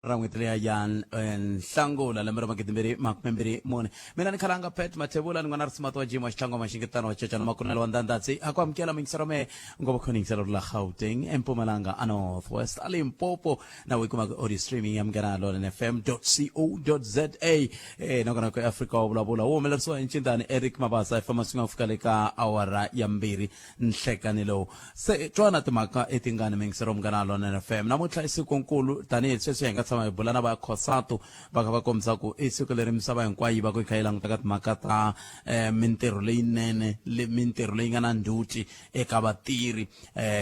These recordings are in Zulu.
rangwitleya yan hlangula lembe makitimbiri makmembiri mone mina nikhalanga pet mathebula ngwana risimato wa jima xitlango maxingitano wa cecana makunelo ndandatsi akwamkela mingisarome ngoba khona ingiselo la Gauteng eMpumalanga Northwest Limpopo na wikuma audio streaming yamgana lona fm.co.za nakona ko Africa wabula wo melerso enchindani Eric Mabasa famasinga fukaleka awara yambiri nhlekanelo se twana timaka etingane mingisero mgana lona FM namutla isikonkulu tani sesiyenga tsama bulana ba khosato baka ba komsa ku isikolere misaba hinkwayi ba ku khayilanga takat makata mintirho leyinene le mintirho leyi nga na nduti eka vatirhi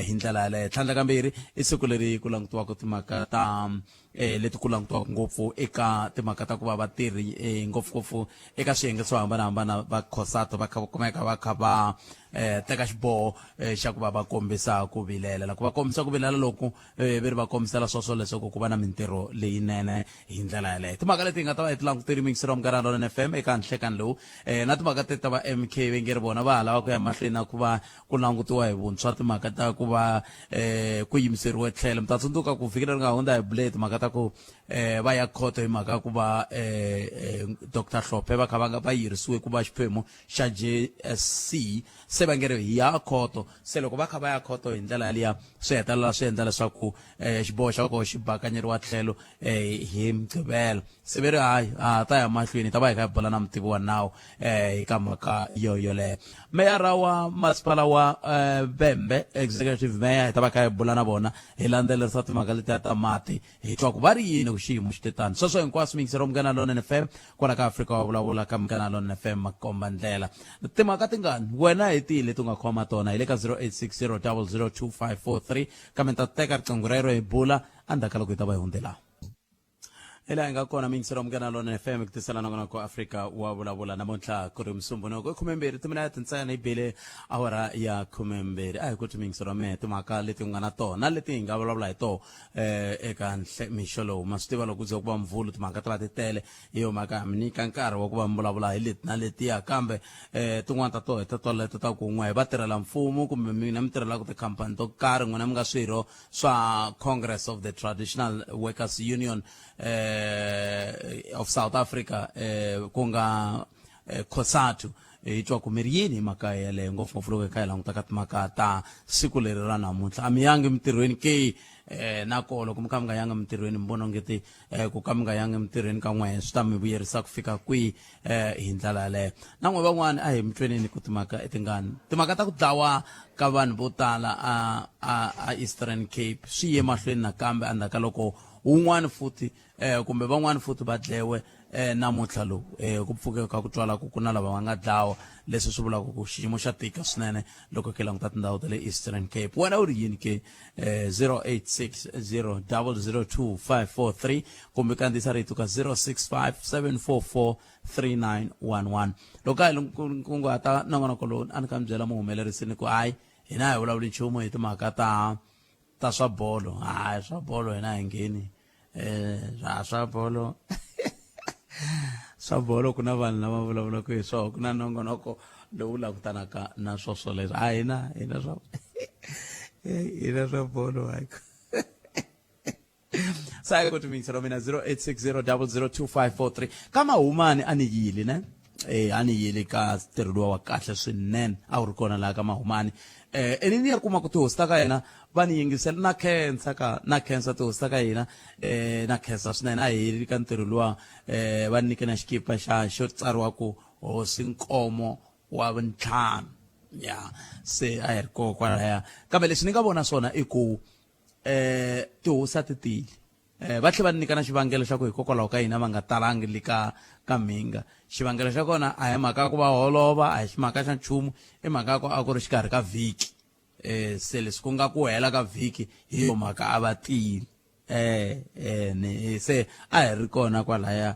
hindlela le tlhandla kambirhi isikolere ku langutiwa ku timakata leti ku langutiwa ngopfu eka timakata ku va vatirhi ngopfu eka swiyenge swo hambanahambana va khosato va kumeka va kha va teka xiboho xa ku va va kombisa ku vilela ku va kombisa ku vilela loko veri va kombisela sweswo leswaku ku va na mintirho leyinene hi ndlela yaleyo timhaka leti nga ta va hi ti languteri mingisero mugana lona FM eka nhlekani lowu na timhaka ti ta va MK vengeri vona va lava ku ya mahlweni na ku va ku langutiwa hi vuntshwa timhaka ta ku va ku yimiseriwe tlhelo mi ta tsundzuka ku vhiki leri nga hundza hi bule timhaka ta ku va ya khoto hi mhaka ku va Dr. Hlophe va kha va yirisiwe ku va xiphemu xa JSC se va ngeri hi ya khoto se loko va kha va ya khoto hi ndlela yaliya swi hetelela swi endla leswaku xiboho xa kona xi bakanyeriwa tlhelo hi mugqivelo se veri hayi ta ya mahlweni ta va hi kha hi bula na mutivi wa nawu eka mhaka yoleyo meyara wa masipala wa Bembe executive mayor hi ta va kha hi bula na vona hi landzelerisa timhaka letiya ta mati hi twa ku va ri yini ku xiyimo xi tetani sweswo hinkwaswo mingisero mugana lona FM kona ka Africa wa vulavula ka mugana lona FM makomba ndlela timhaka tingani wena hi tihi leti u nga khoma tona hi le ka 0860 002543 kambe ta teka riqingho rero hi bula andaka loko hi ta va hi hundzela ela nga kona mingisero mugana lona FM ku tisela na ko Africa wa vulavula namuntlha ku ri musumbunuko 12 timinete ntsena hi bele awara ya 12 a hi ku timingisero me timhaka leti nga na tona leti hi nga vulavula hi to eka mixolo maswitiva loko ku va mvulu timhaka ta va titele hi yo mhaka mi nyika nkarhi wa ku va vulavula hi leti na letiya kambe tin'wana ta to ta toleto ta ku n'we va tirhela mfumo kumbe mina mi tirhela ku tikhampani to karhi n'wina mi nga swirho swa Congress of the Traditional Workers Union of South Africa kunga COSATU hi twa ku miri yini mhaka yaleyo ngopfungopfu loko hi kha hi languta ka timhaka ta siku leri ra namuntlha a mi yangi mintirhweni ke nako loko mi kha mi nga yangi mintirhweni mi vona ngeti ku ka mi nga yangi mintirhweni ka n'we swi ta mi vuyerisa ku fika kwihi hi ndlela yaleyo na n'we van'wani a hi mi tweneni ku timhaka etingani timhaka ta ku dlawa ka vanhu vo tala a Eastern Cape swi ye mahlweni nakambe andaka loko un'wana futhi kumbe van'wana futhi va dlewe namuntlha lowu ku pfuke ka ku twala ku na lava va nga dlawa leswi swi vulaka ku xiyimo xa tika swinene loko ke languta tindhawu ta le Eastern Cape wena u ri yini ke 0860 002543 kumbe kandziyisa rito ka 0657443911 loko a hi kunguhata nongonoko lowu a ni ka mi byela muhumelerisi ni ku hayi hina hi vulavuli nchumu hi timhaka ta swa bolo hayi swa bolo hina hi ngheni swa bolo swa bolo ku na vanhu lava vulavulaka hi swona ku na nongonoko lowu langutanaka na swoswo leswi a hina swa hina swa bolo hayi sai ku tumingiselo mina 0860 002543 kama humani ani yili ne ani yili ka tirheliwa wa kahle swinene a wu ri kona laha ka mahumani enini ya kuma ku tihosi ta ka yena va ni yingisela na cancer tihosi ta ka hina na cancer swinene a hi ka ntirho luwa va nyike na xikipa xo tsariwa ku hosi nkomo wa vuntlhanu ya se a hi ri koho kwalaya kambe leswi ni nga vona swona i ku tihosi a ti tili va tlhe va nyika na xivangelo xa ku hikokwalaho ka hina va nga talangi le ka minga xivangelo xa kona a hi mhaka ku va holova a hi ximhaka xa nchumu i mhaka ku a ku ri xikarhi ka vhiki se leswi ku nga ku hela ka vhiki hi yo mhaka a va tili se a hi ri kona kwalaya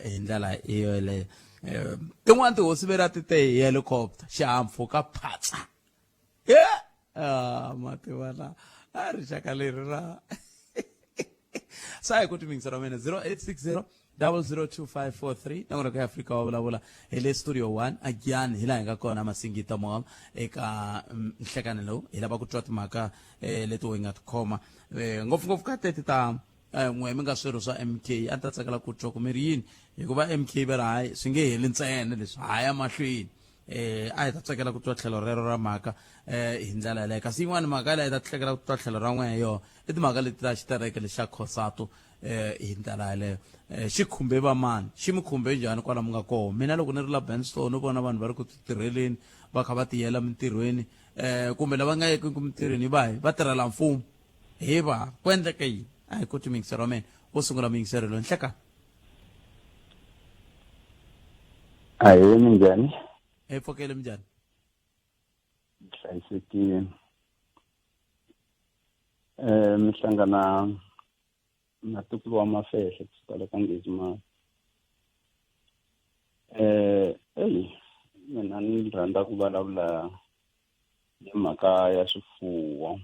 hi ndlela yoleyo tin'wana tihosi veri a ti te hi helicopter xihahampfhuka phatsa mativana a rixaka leri ra sa hi ku timingiselo mina 0860 002543 nangona ka Africa wa vulavula hi le studio 1 again hi laha hi nga kona Masingita Mall eka nhlekani lowu hi lava ku twa timhaka leti hi nga ti khoma ngopfungopfu ka teti ta n'we mi nga swirho swa MK a ta tsakela ku twa ku mi ri yini hikuva MK va ri hayi swi nge heli ntsena leswi haya mahlweni a hi ta tsakela ku twa tlhelo rero ra mhaka hi ndlela yaleyo kasi yin'wani mhaka leyi hi ta tsakela ku twa tlhelo ra n'wehe yoho i timhaka leti ta xitereke lexi xa Khosato hi ndlela yaleyo xi khumbe vamani xi mi khumbe njhani kwala mi nga koho mina loko ni ri la Benstone ni vona vanhu va ri ku titirheleni va kha va tiyela mintirhweni kumbe lava nga yeki ku mintirhweni va tirhela mfumo hi va ku endleka yini a hi koti miyingiselo wa mina wo sungula miyingiselo loyi nhleka ahee minjhani hi pfukele minjhani hlayisekile mi hlangana na tukulu wa Mafehla kusuka le ka Ngezimani mina ni rhandza ku vulavula hi mhaka ya swifuwo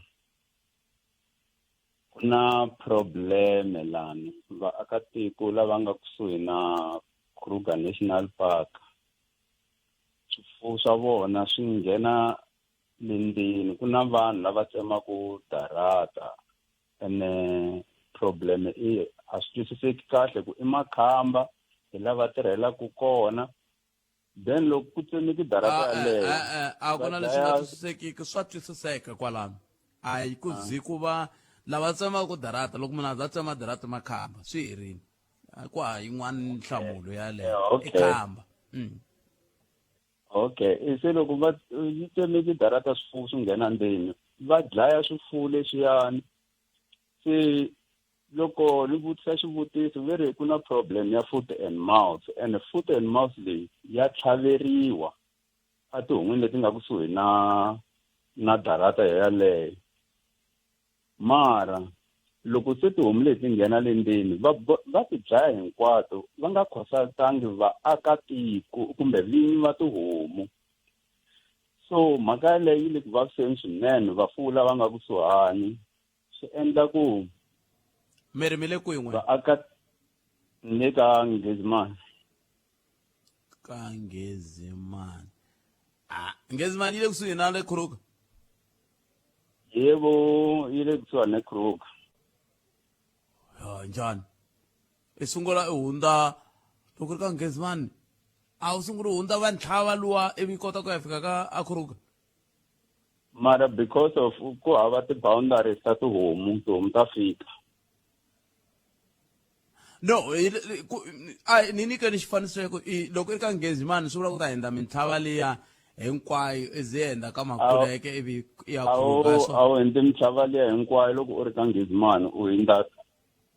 ku na probleme lani vaakatiko lava nga kusuhi na Kruger National Park swifuwo swa vona swi nghena lindini ku na vanhu lava tsemaku darata ene probleme a swi twisiseki kahle ku i makhamba hi lava tirhelaku kona then loko ku tsemeki darata yaleyo a ku na leswi nga twisisekiki swa twisiseka kwalano a yi ku zi ku va lava tsemaku darata loko munhu a za tsema darata makhamba swi herini ku ha yin'wani nhlamulo yaleyo i khamba okay se loko va yi tsemeki darata swifuwo swi nghena ndzeni va dlaya swifuwo leswiyani se loko ni vutisa xivutiso ve ri ku na problem ya foot and mouth and foot and mouth leyi ya tlhaveriwa a tihon'wini leti nga kusuhi na darata yaleyo mara loko se tihomu leti nghena le ndzeni va ti dlaya hinkwato va nga khosatangi vaakatiko kumbe vinyi va tihomu so mhaka yaleyo yi le ku vaviseni swinene vafuwi lava nga kusuhani swi endla ku miri mi le kwihi n'we le ka Ngezimani ka Ngezimani Ngezimani yi le kusuhi na le Kruger yebo yi le kusuhi na Kruger njhani i sungula i hundza loko ri ka Ngezimani a wu sungula u hundza vantlhava luwa ivi kota ku ya fika ka a Kruger mara because of ku hava ti-boundaries ta tihomu ta fika no ni nyikeni xifaniso ya ku loko i ka Ngezimani swi vula ku ta hindza mintlhava liya hinkwayo izi henda ka Makuleke ivi ya Kruger a wu hindzi mintlhava liya hinkwayo loko u ri ka Ngezimani u hindza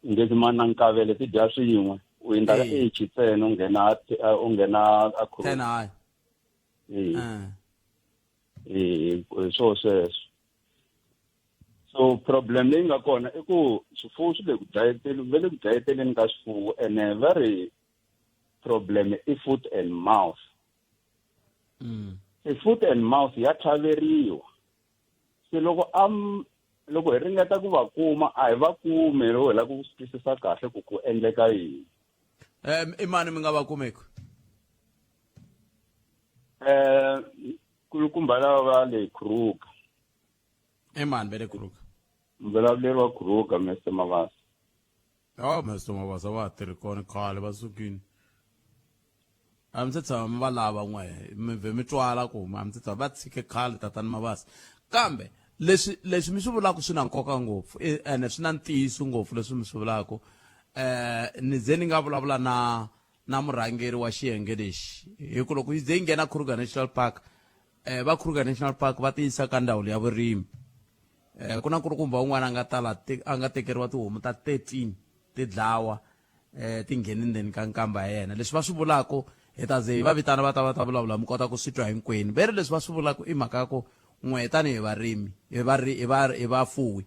Ngezimani na Nkavele ti dya swin'we u hindza ka Chitsene u nghena a Kruger swo sweswo so problem leyi nga kona i ku swifuwo swi le ku dlayeteleni ka swifuwo ene very problem i foot and mouth foot and mouth ya tlhaveriwa se loko hi ringeta ku va kuma a hi va kume loko hi lava ku twisisa kahle ku endleka yini i mani mi nga va kumeki kulukumba lava va le Kruger i mani va le Kruger mvulavuleri wa Kruger Mr Mavasa Mr Mavasa va ha tirhi kona khale va sukini a mi se tshama mi va lava n'we mi vhe mi twala ku a mi se tshama va tshike khale tatani Mavasa kambe leswi mi swi vulaka swi na nkoka ngopfu ene swi na ntiyiso ngopfu leswi mi swi vulaka ni ze ni nga vulavula na murhangeri wa xiyenge lexi hi ku loko yi ze yi nghena Kruger National Park va Kruger National Park va tiyisa ka ndhawu ya vurimi ku na nkulukumba wun'wana a nga tekeriwa tihomu ta 13 ti dlawa ti ngheni ndzeni ka nkamba ya yena leswi va swi vulaka hi ta ze va vitana va ta vulavula mi kota ku swi twa hinkwenu ve ri leswi va swi vulaka i mhaka ya ku n'we tani hi varimi hi vafuwi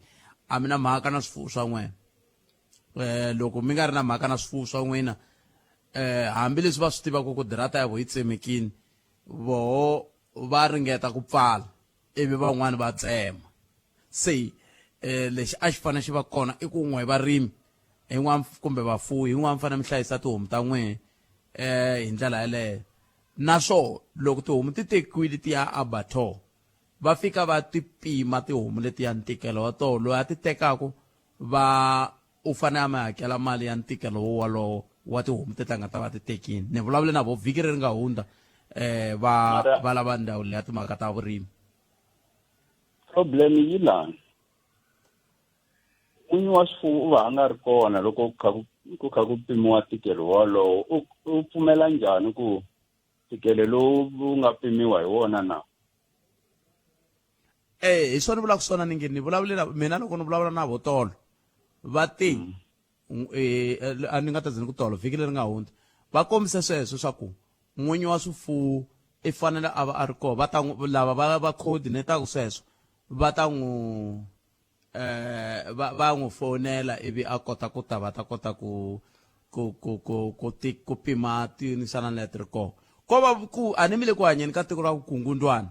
a mi na mhaka na swifuwo swa n'wena loko mi nga ri na mhaka na swifuwo swa n'wina hambileswi va swi tivaka ku darata ya vo yi tsemekini voho va ringeta ku pfala ivi van'wani va tsema se lexi a xi fanele xi va kona i ku n'we varimi hin'wana kumbe vafuwi hin'wana fanele mi hlayisa tihomu ta n'wina hi ndlela yaleyo naswona loko tihomu ti tekiwile ti ya abattoir va fika va ti pima tihomu leti ya ntikelo wa toho loyi a ti tekaka u fane a mi hakela mali ya ntikelo wolowo wa tihomu ti tlanga ta va ti tekini ni vulavule na vo vhiki ri nga hundza va lava ndhawu leya timhaka ta vurimi. Problem yi lani n'winyi wa swifuwo u va a nga ri kona loko ku kha ku pimiwa ntikelo wolowo u pfumela njhani ku ntikelo lowu nga pimiwa hi wona na? Hi swona ni vulaka swona ni nge ni vulavule mina loko ni vulavula na votolo va te a ni nga ta ze ni ku tolo vhiki leri nga hundza va kombise sweswo swa ku n'winyi wa swifuwo i fanele a va a ri koho lava va coordinataka sweswo va ta n'wi va n'wi fonela ivi a kota ku ta va ta kota ku pima tiyinisana leti ri koho ko va ku a ni mile ku hanyeni ka tiko ra vukungundwana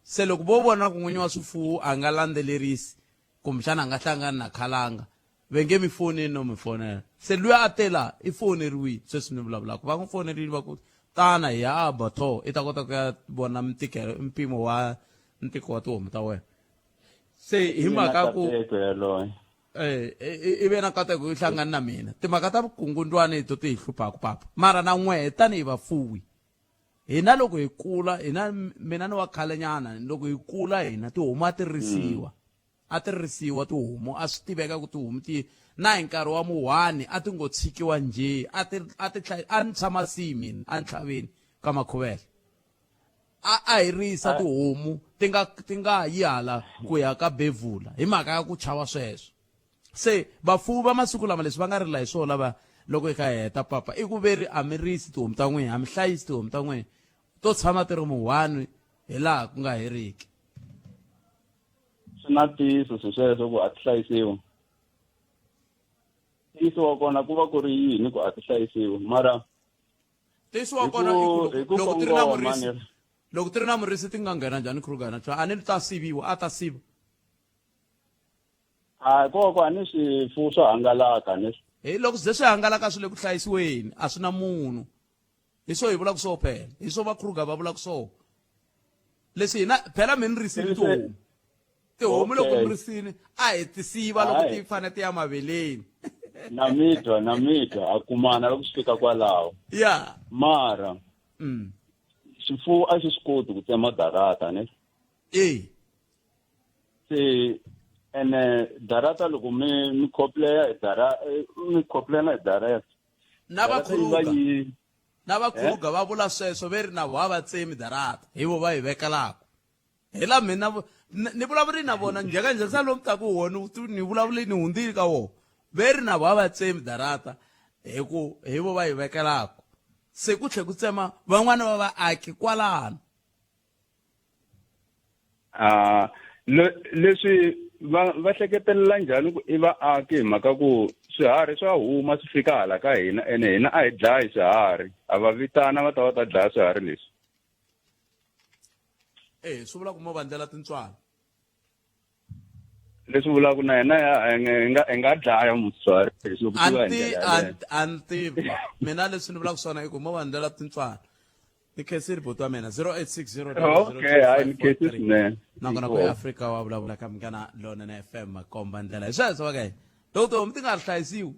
se loko vo vona ku n'winyi wa swifuwo a nga landzelerisi kumbexana a nga hlangani na khalanga ve nge mi foneni no mi fonela se luya a tela i foneriwile sweswi ni vulavulaka va n'wi fonerile va ku tana hi ya abatho i ta kota ku ya vona mpimo wa ntiko wa tihomu ta wena se hi mhaka ku i ve na nkateko yo hlangani na mina timhaka ta vukungundwana hi to ti hi hluphaka papa mara na n'wehe tanihi vafuwi hina loko hi kula mina ni wa khalenyana loko hi kula hina tihomu a ti risiwa tihomu a swi tiveka ku tihomu na hi nkarhi wa muhwani a ti ngo tshikiwa njhe a ni tshama simi a ntlhaveni ka makhuvela a hi risa tihomu ti nga yi hala ku ya ka bevula hi mhaka ya ku chava sweswo se vafuwi va masiku lama leswi va nga rila hi swona lava loko hi kha hi heta papa i ku veri a mi risi tihomu ta n'wina a mi hlayisi tihomu ta n'wina to tshama ti ri muhwani hi laha ku nga heriki. Swi na ntiyiso sweswo ku a ti hlayisiwa ntiyiso wa kona ku va ku ri yini ku a ti hlayisiwa mara ntiyiso wa kona loko ti ri na murisi ti nga nghena njhani Kruger a ni ta siviwa a ta siva a koko a ni swifuwo swo hangalaka hi loko ze swi hangalaka swi le ku hlayisiweni a swi na munhu hi swo hi vulaka swo phela hi swo va Kruger va vulaka swo leswi hina phela mi ni risini tihomu loko ni risini a hi ti siva loko ti fane ti ya maveleni na mitwa a kumana loko swi fika kwalaho ya mara swifuwo a swi koti ku tsema darata se ene darata loko mi khopleya hi darata na va Kruger va vula sweswo ve ri na vo a va tsemi darata hi vo va hi vekelaka hi la mina ni vulavuli na vona njhekanjhekisa lomu ta ku wona ni vulavuli ni hundzile ka wona ve ri na vo a va tsemi darata hi vo va hi vekelaka se ku tlhe ku tsema van'wana va vaaki kwalano leswi va hleketelela njhani ku i vaaki hi mhaka ku swiharhi swa huma swi fika hala ka hina ene hina a hi dlayi swiharhi a va vitana va ta dlaya swiharhi leswi swi vula ku mo vandlela tintswalo leswi vulaka na hina hi nga dlaya swiharhi leswi loko ti va hi ndlela antiva mina leswi ni vulaka swona i ku mo vandlela tintswalo ni khesi ripoti wa mina 0860 nakona ku eAfrika wa vulavula ka mingana lona na FM makomba ndlela hi sweswo va kae loko tihomu ti nga hlayisiwi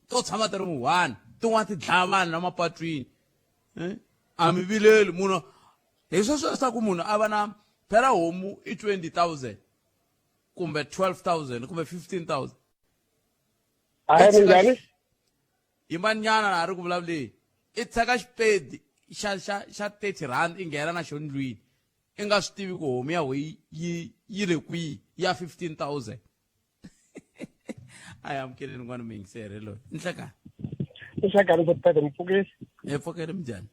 to tshama ti ri muhwani tin'wana ti dlaya vanhu la mapatwini a mi vileli munhu hi sweswo swa ku munhu a va na phela homu i 20,000 kumbe 12,000 kumbe 15,000 njhani yimbanyana na ha ri ku vulavuleni i tsheka xipedi xa 30 rand i nghena na xo ndlwini i nga swi tivi ku homu ya we yi le kwihi ya 15,000 a hi amukeleni n'wana mi yingisere loyi nhlekani potete mpfukisi pfukele minjhani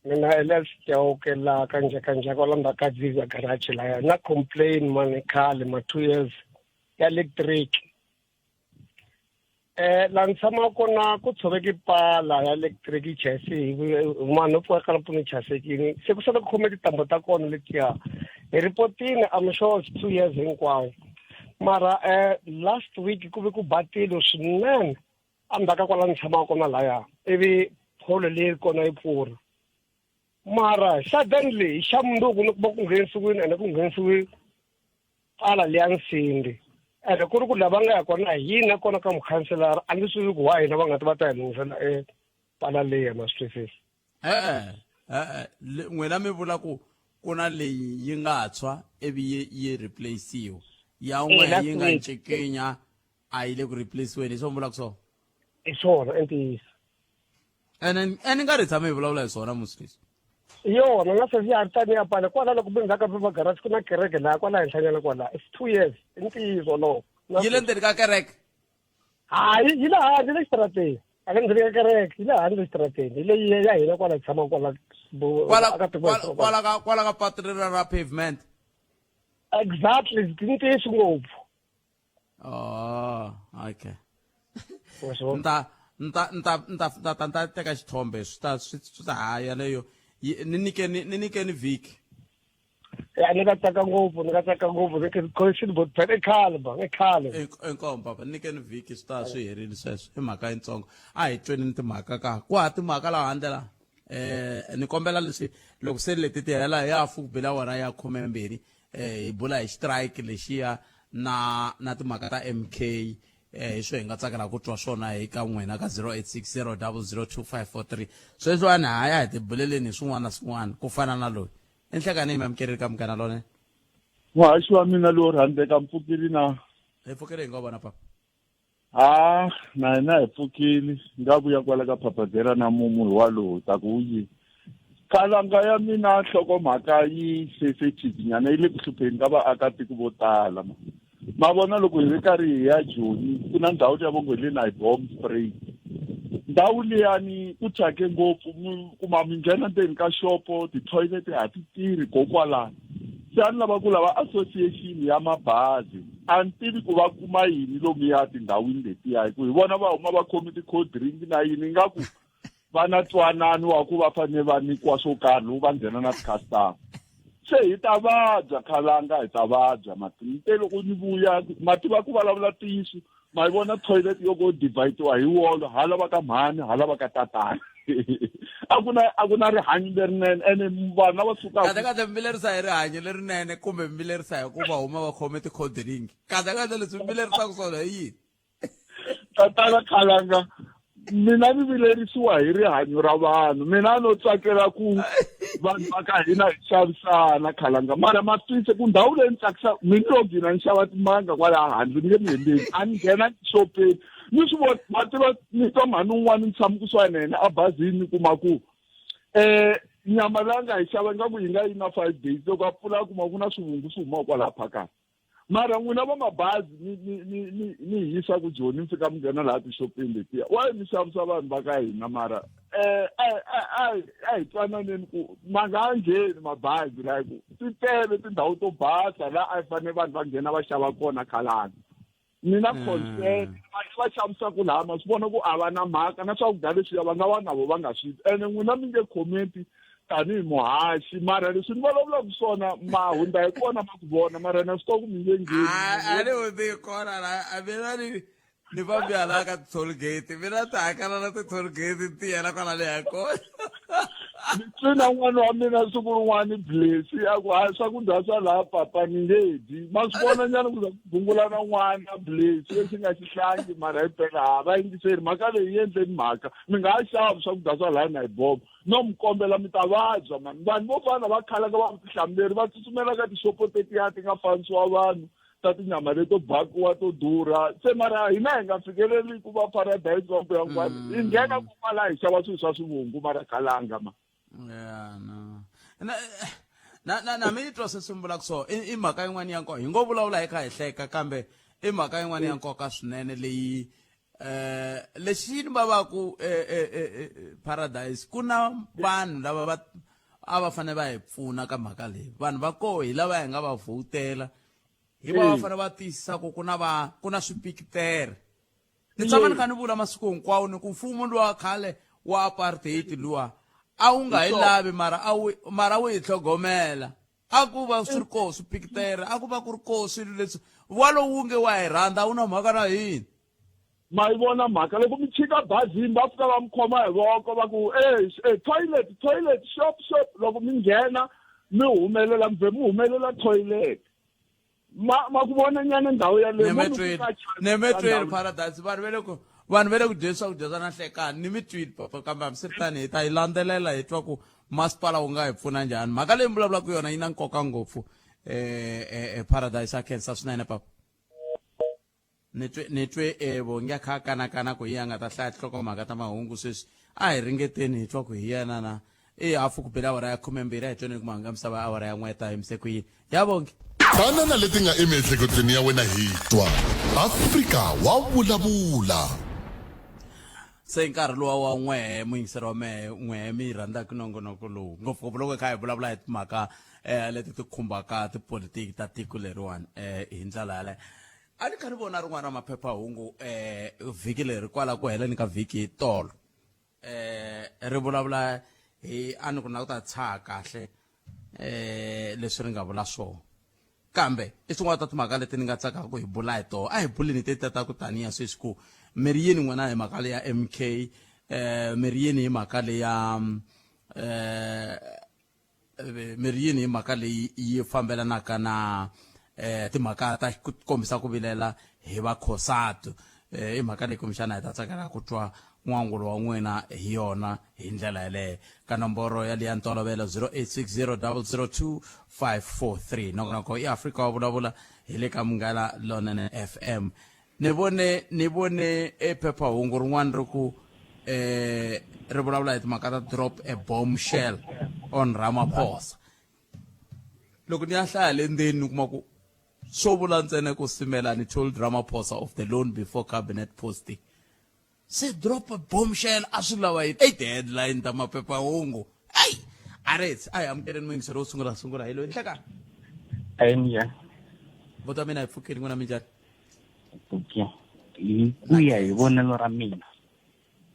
mina elesityoke la kanjeka kwala ndzhaku ka Ziva garage laya na complain mani khale ma 2 years ya electric la ni tshama kona ku tshoveke pala ya electric yi chayisiwi mani u pfuka kana pfuna yi chayisekini se ku sala ku khome tintambu ta kona letiya hi ripotini I'm sure 2 years hinkwayo mara last week ku ve ku batile swinene endzhaku kwala ni tshama kona laya ivi pholo leyi kona yi pfurha mara suddenly xa mundzuku ni ku va ku nghenisiwini ene ku nghenisiwi pala leya nsindi ene ku ri ku lava nga ya kona hina kona ka mukhanselara a ndzi swi ku wa hina va nga ti va ta hi lunghisela pala leyi ma swi twisisi n'wina mi vula ku na leyi yi nga tshwa ivi yi replace-iwa ya n'we yi nga ncikinya a yi le ku replace-weni hi swona vula ku swona hi swona entiyisa ene nga ri tshama hi vulavula hi swona musisi yona nga sweswi ya ri tani ya pala kwala loko mi ndzhaka phepa garage ku na kereke laha kwala henhlanyana kwala it's 2 years i ntiyiso lowo yi le ndzeni ka kereke hayi yi le handle le xitarateni a ka ndzeni ka kereke yi le handle le xitarateni hi leyi ya hina kwala tshama kwala ka patu ra pavement exactly ti ntiyisi ngopfu okay nta teka xithombe swi ta haya leyo ni nyikeni vhiki ya ni nga tsaka ngopfu i khale enkomba papa nyikeni vhiki swi ta swi herile sweswo i mhaka yitsongo a hi tweni ni timhaka ka ku ha timhaka laha handle la ni kombela leswi loko se leti ti hela ya fubila wona ya 12 hi bula hi strike lexiya na timhaka ta MK hi swo hi nga tsakela ku twa swona eka n'wina ka 0860002543 sweswiwani haya hi tibuleleni hi swin'wana na swin'wana ku fana na loyi enhlekani hi mamukeri ka mugana lone muhaxi wa mina lowo rhandzeka Mpfukile na hi pfukile hi nga vona papa na hina hi pfukile nga vuya kwala ka Papadera na mumu walowo ta ku yi kalanga ya mina nhlokomhaka yi sesetinyana yi le ku hlupheni ka vaakatiko vo tala mavona loko hi ri karhi hi ya Joni ku na ndhawu ya vongweleni na hi bomb spray ndhawu liyani ku thyake ngopfu kuma mi nghena ndzeni ka xopo ti-toilet a ti tirhi kokwalani se a ni lava ku lava association ya mabazi a ni tivi ku va kuma yini lomuya tindhawini letiya hi ku hi vona va huma va khomi ti-cold drink na yini ingaku va na twanani wa ku va fanele va nyikiwa swo karhi loko va nghena na ti-customer se hi ta vabya khalanga hi ta vabya matite loko ni vuya mati va ku vulavula tisu ma yi vona toilet yo go divide-iwa hi wolo hala va ka mhani hala va ka tatana a ku na rihanyo lerinene ene vanhu lava sukaka kahle mbilerisa hi rihanyo lerinene kumbe mbilerisa hi ku va huma va khome ti-cold drink kahle leswi mbilerisaka swona hi yini tatana khalanga mina ni vilerisiwa hi rihanyo ra vanhu mina no tsakela ku vanhu va ka hina hi xavisana khalanga mara matwise ku ndhawu leyi ni tsakisa mina lo gina ni xava timanga kwala handle ni nge mi hembeni a ni nghena xopeni ni swi vona va tiva ni twa mhani un'wana ni tshama kusuhani yena a bazini ni kuma ku nyama leyi a nga yi xava ingaku yi nga yi na 5 days loko a pfula kuma ku na swivungu swi humaka kwalaha phakani mara n'wina va mabazi ni yisa ku Joni ni fika mi nghena laha tixopeni letiya wa mi xavisa vanhu va ka hina mara a hi twananeni ku ma nga ngheni mabazi like ti tele tindhawu to basa laha a hi fanele vanhu va nghena va xava kona khalanga mina concern vanhu va xavisaka laha ma swi vona ku a va na mhaka na swakudya leswiya va nga va na vo va nga swi ene n'wina mi nge khomenti tanihi muhaxi mara leswi ni vulavulaka swona mahundza hi kona ma ku vona mara na swi twa ku mi nge ngheni a ni hundzi hi kona la mina ni fambia laha ka ti-tollgate mina ti hakela na ti-tollgate ti yela kwala leha kona ni twi na n'wana wa mina siku rin'wana blesi a ku hayi swakudya swa laha papa ni nge dyi ma swi vona nyana ku gungula na n'wana blesi leswi nga xihlangi mara hi pela hava yingiseri mhaka leyi yi endleni mhaka mi nga ha xavi swakudya swa laha na hi bobo no mi kombela mi ta vabya mani vanhu vo fana va khalaka va vutihlamuleri va tsutsumela ka tixopo tetiya ti nga fanisiwa vanhu ta tinyama leto bakiwa to durha se mara hina hi nga fikeleli ku va paradise va ku yankwani hi nghena kuma laha hi xava swilo swa swivungu mara khalanga ma na mi twa se swimbulaka so i mhaka yin'wana ya nkoka hi ngo vulavula hi kha hi hleka kambe i mhaka yin'wana ya nkoka swinene leyi lexi ni vavaku paradise ku na vanhu lava a va fanele va hi pfuna ka mhaka leyi vanhu va koho hi lava hi nga va vhotela hi va fanele va tiyisisa ku ku na swipikitere ni tshama ni kha ni vula masiku hinkwawo ni ku mfumo luwa khale wa apartheid luwa a wu nga hi lavi mara wu hi tlhogomela a ku va swi ri koho swipikitere a ku va ku ri koho swilo leswi walowu nge wa hi rhandza wu na mhaka na hini ma yi vona mhaka loko mi chika bazini va fika va mi khoma hi voko va ku toilet shop loko mi nghena mi humelela mi vhe mi humelela toilet makubona nyana ndhawu yaleyo nemetweni paradise vanhu ve le ku dyeni swakudya swa na nhlekani ni mi twile papa kambe hambiswiritani hi ta yi landzelela hi twa ku masipala wu nga hi pfuna njhani mhaka leyi vulavulaka yona yi na nkoka ngopfu paradise a khensa swinene papa ni twe vongi a kha a kanakana ku hi ya nga ta hlaya tinhlokomhaka ta mahungu sweswi a hi ringeteni hi twa ku hi yena na hafu ku bela awara ya 12 hi tweni ku mahungu ya misava awara ya n'we ta yimise ku yini ya vongi banana leti nga emiehleketweni ya wena hi twa Afrika wa vulavula se nkarhi luwa wa n'wehe muyingiseri wa mehe n'wehe mi yi rhandzaka nongonoko lowu ngopfungopfu loko hi kha hi vulavula hi timhaka leti ti khumbaka tipolitiki ta tiko leriwani hi ndlela yaleyo a ni kha ni vona rin'wana ra maphephahungu vhiki leri kwala ku heleni ka vhiki tolo ri vulavula hi a ni ku na ku ta tshaha kahle leswi ri nga vula swona kambe i swin'wana ta timhaka leti ni nga tsakaka hi bula hi tona a hi bulini ti tata ku taniya sweswi ku miri yini n'wana hi mhaka leyi ya MK miri yini hi mhaka leyi ya miri yini hi mhaka leyi yi fambelanaka na timhaka ta ku kombisa ku vilela hi vakhosatu hi mhaka leyi kumbexana hi ta tsakela ku twa n'wangulo wa n'wina hi yona hi ndlela yaleyo ka nomboro ya leya ntolovelo 0860002543 nongonoko i Afrika wa vulavula hi le ka Munghana Lonene FM ni vone phephahungu rin'wana ri ku ri vulavula hi timhaka ta drop a bombshell on Ramaphosa loko ni ya hlaya le ndzeni ni kuma ku swo vula ntsena ku Simelane told Ramaphosa of the loan before cabinet posting se drop a bombshell a swi lava yini the headline ta maphephahungu ai arets ai amkeleni muyingiseri wo sungula hi loyi nhlekani njhani vota mina hi pfukeni n'wina minjhani okay hi ku ya hi vonelo ra mina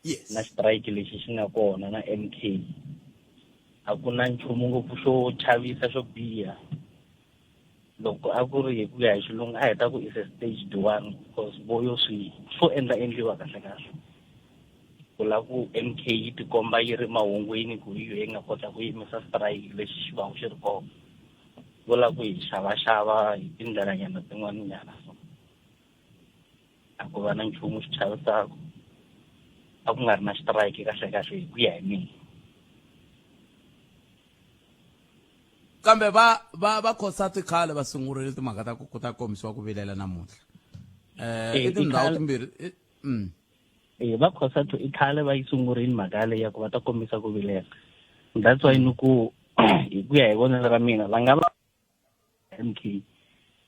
yes na strike lexi xi nga kona na MK a ku na nchumu ngopfu xo chavisa xo biha loko a ku ri hi ku ya hi xilungu a heta ku is a stage 1 because boyo swo endliwa kahle kahle ku la ku MK yi tikomba yi ri mahungwini ku yi nga kota ku yimisa strike lexi xi va xi ri kona vula ku hi xava hi tindlela nyana tin'wana nyana a ku va na nchumu xi chavisaka a ku nga ri na strike kahle kahle hi ku ya hi mina kambe va khosati khale va sungurile timhaka ta ku ta kombisiwa ku vilela namuntlha i tindhawu timbirhi va khosati i khale va yi sungurile mhaka leyi ya ku va ta kombisa ku vilela that's why ni ku hi ku ya hi vonelo ra mina va nga va MK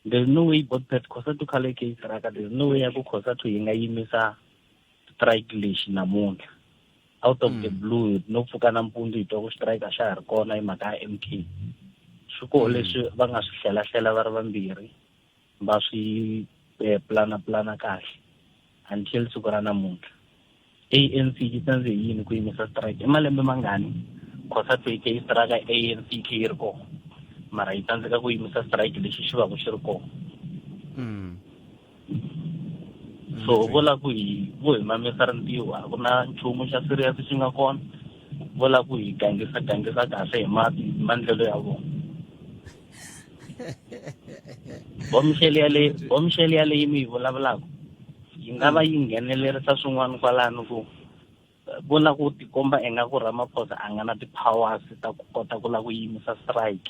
there's no way but that khosati khale ke raka there's no way ya ku khosati yi nga yimisa strike lexi namuntlha out of the blue no pfuka nampundzu hi twa ku strike a xa ha ri kona hi mhaka ya MK swikoho leswi va nga swi hlela va ri vambirhi va swi plana kahle until siku ra namuntlha ANC yi tsanze yini ku yimisa strike i malembe mangani khosati ke yi strike ANC ke yi ri kona mara yi tsandzeka ku yimisa strike lexi xi va ku xi ri kona so vula ku vo hi mamisa rintiho a ku na nchumu xa serious xi nga kona vula ku hi gangisa kahle hi mandlelo ya vona bombshell ya leyi mi yi vulavulaka yi nga va yi nghenelerisa swin'wana kwalano ku vula ku tikomba ingaku Ramaphosa a nga na ti-powers ta ku kota ku la ku yimisa strike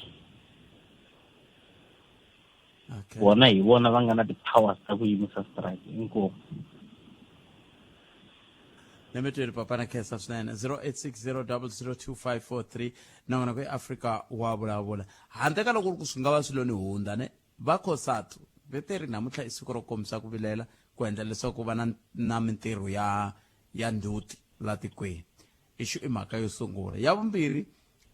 vona hi vona va nga na ti-powers ta ku yimisa strike inkomu nemetweli papa na khensa swinene 0860002543 nongonoko i Afrika wa vulavula handle ka loko swi nga va swilo ni hunda ne vakhosatu veteri namuntlha i siku ro kombisa ku vilela ku endla leswaku va na mintirho ya ndzhuti la tikweni i mhaka yo sungula ya vumbirhi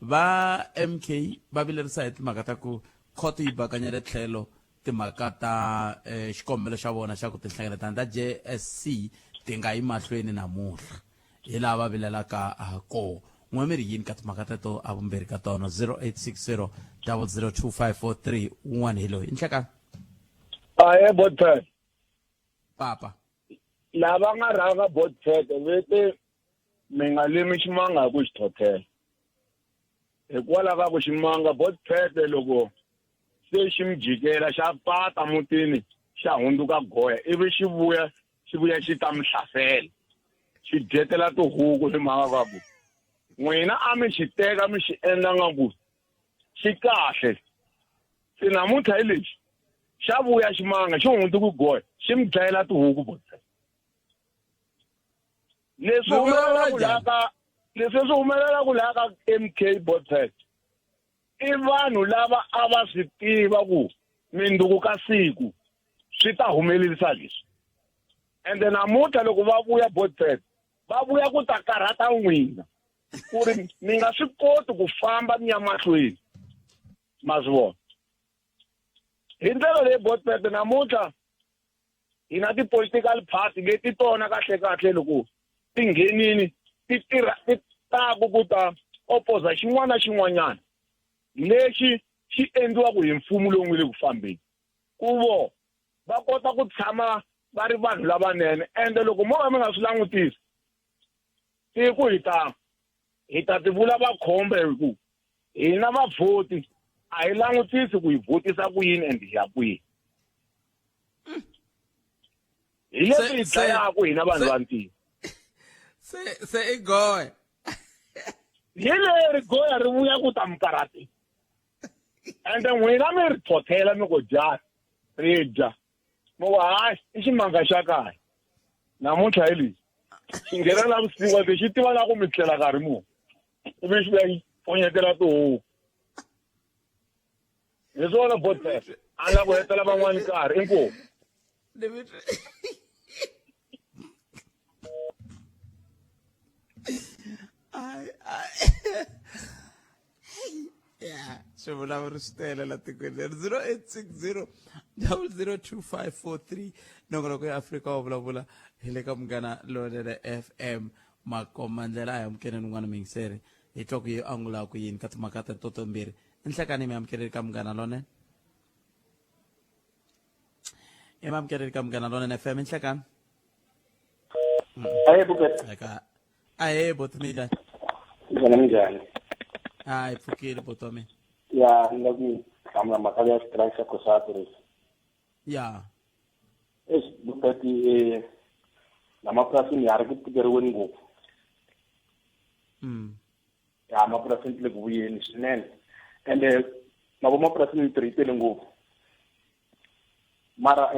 va MK va vilerisa hi timhaka ta ku khoto yi bakanyele tlhelo timhaka ta xikombelo xa vona xa ku tinhlengeletana ta JSC ti nga yi mahlweni namuntlha hi laha va vilelaka ko n'we mi ri yini ka timhaka teto a vumbirhi ka tona 0860002543 un'wana hi loyi nhlekani botpet papa lava nga rhanga botpet vete mi nga limi ximanga ku xi thothela hikwalaho ka ku ximanga botpet loko se xi mi jikela xa pata mutini xa hundzuka goya ivi xi vuya xi ta mi hlasela xi dyetela tihuku hi mhaka ka ku n'wina a mi xi teka mi xi endla nga ku xi kahle se namuntlha hi lexi xa vuya ximanga xi hundzuku goya xi mi dlayela tihuku Botshet. Leswi humelelaku laha ka MK Botshet i vanhu lava a va swi tiva ku mindzuku ka siku swi ta humelerisa leswi ende namuntlha loko va vuya Botshet va vuya ku ta karhata n'wina ku ri mi nga swi koti ku famba mi ya mahlweni ma swi vona hi ndlela leyi Botshet namuntlha hi na ti-political party leti tona kahle loko ti nghenini ti taku ku ta opposa xin'wana na xin'wanyana lexi xi endliwaku hi mfumo lowu nge le ku fambeni ku va kota ku tshama va ri vanhu lavanene ende loko mo va mi nga swi langutisi tiku hi ta ti vula vakhombe hi ku hina vavhoti a hi langutisi ku hi vhotisa ku yini and hi ya kwihi hi leswi hi dlayaku hina vanhu va ntima se i goya hi leri goya ri vuya ku ta mi karhati ende n'wina mi ri phothela mi ku dya ri dya mo ku hayi i ximanga xa kahle namuntlha hi lexi xi nghena na vusiwa lexi xi tiva na ku mi tlela nkarhi muni ivi xi vuya yi ponyetela tihuku hi swona Botshet a la ku hetela van'wani nkarhi inkomu yeah swivulavuri swi tele la tikweni leri 0860 002543 nongonoko ya Afrika wa vulavula hi le ka Munghana Lonene FM makomandlela a hi amukele n'wana mingiseri hi twa ku yi angula ku yini ka timhaka ta toto mbirhi enhlekani mi amukele ka Munghana Lonene amukele ka Munghana Lonene FM enhlekani aye botumida njani hayi pfukile botome ya ngaku hlamula mhaka ya strike ko saturday ya bukati lamapurasini ya ri ku tikeriweni ngopfu ya mapurasini le ku vuyeni swinene ende na vamapurasini yi tirhitele ngopfu mara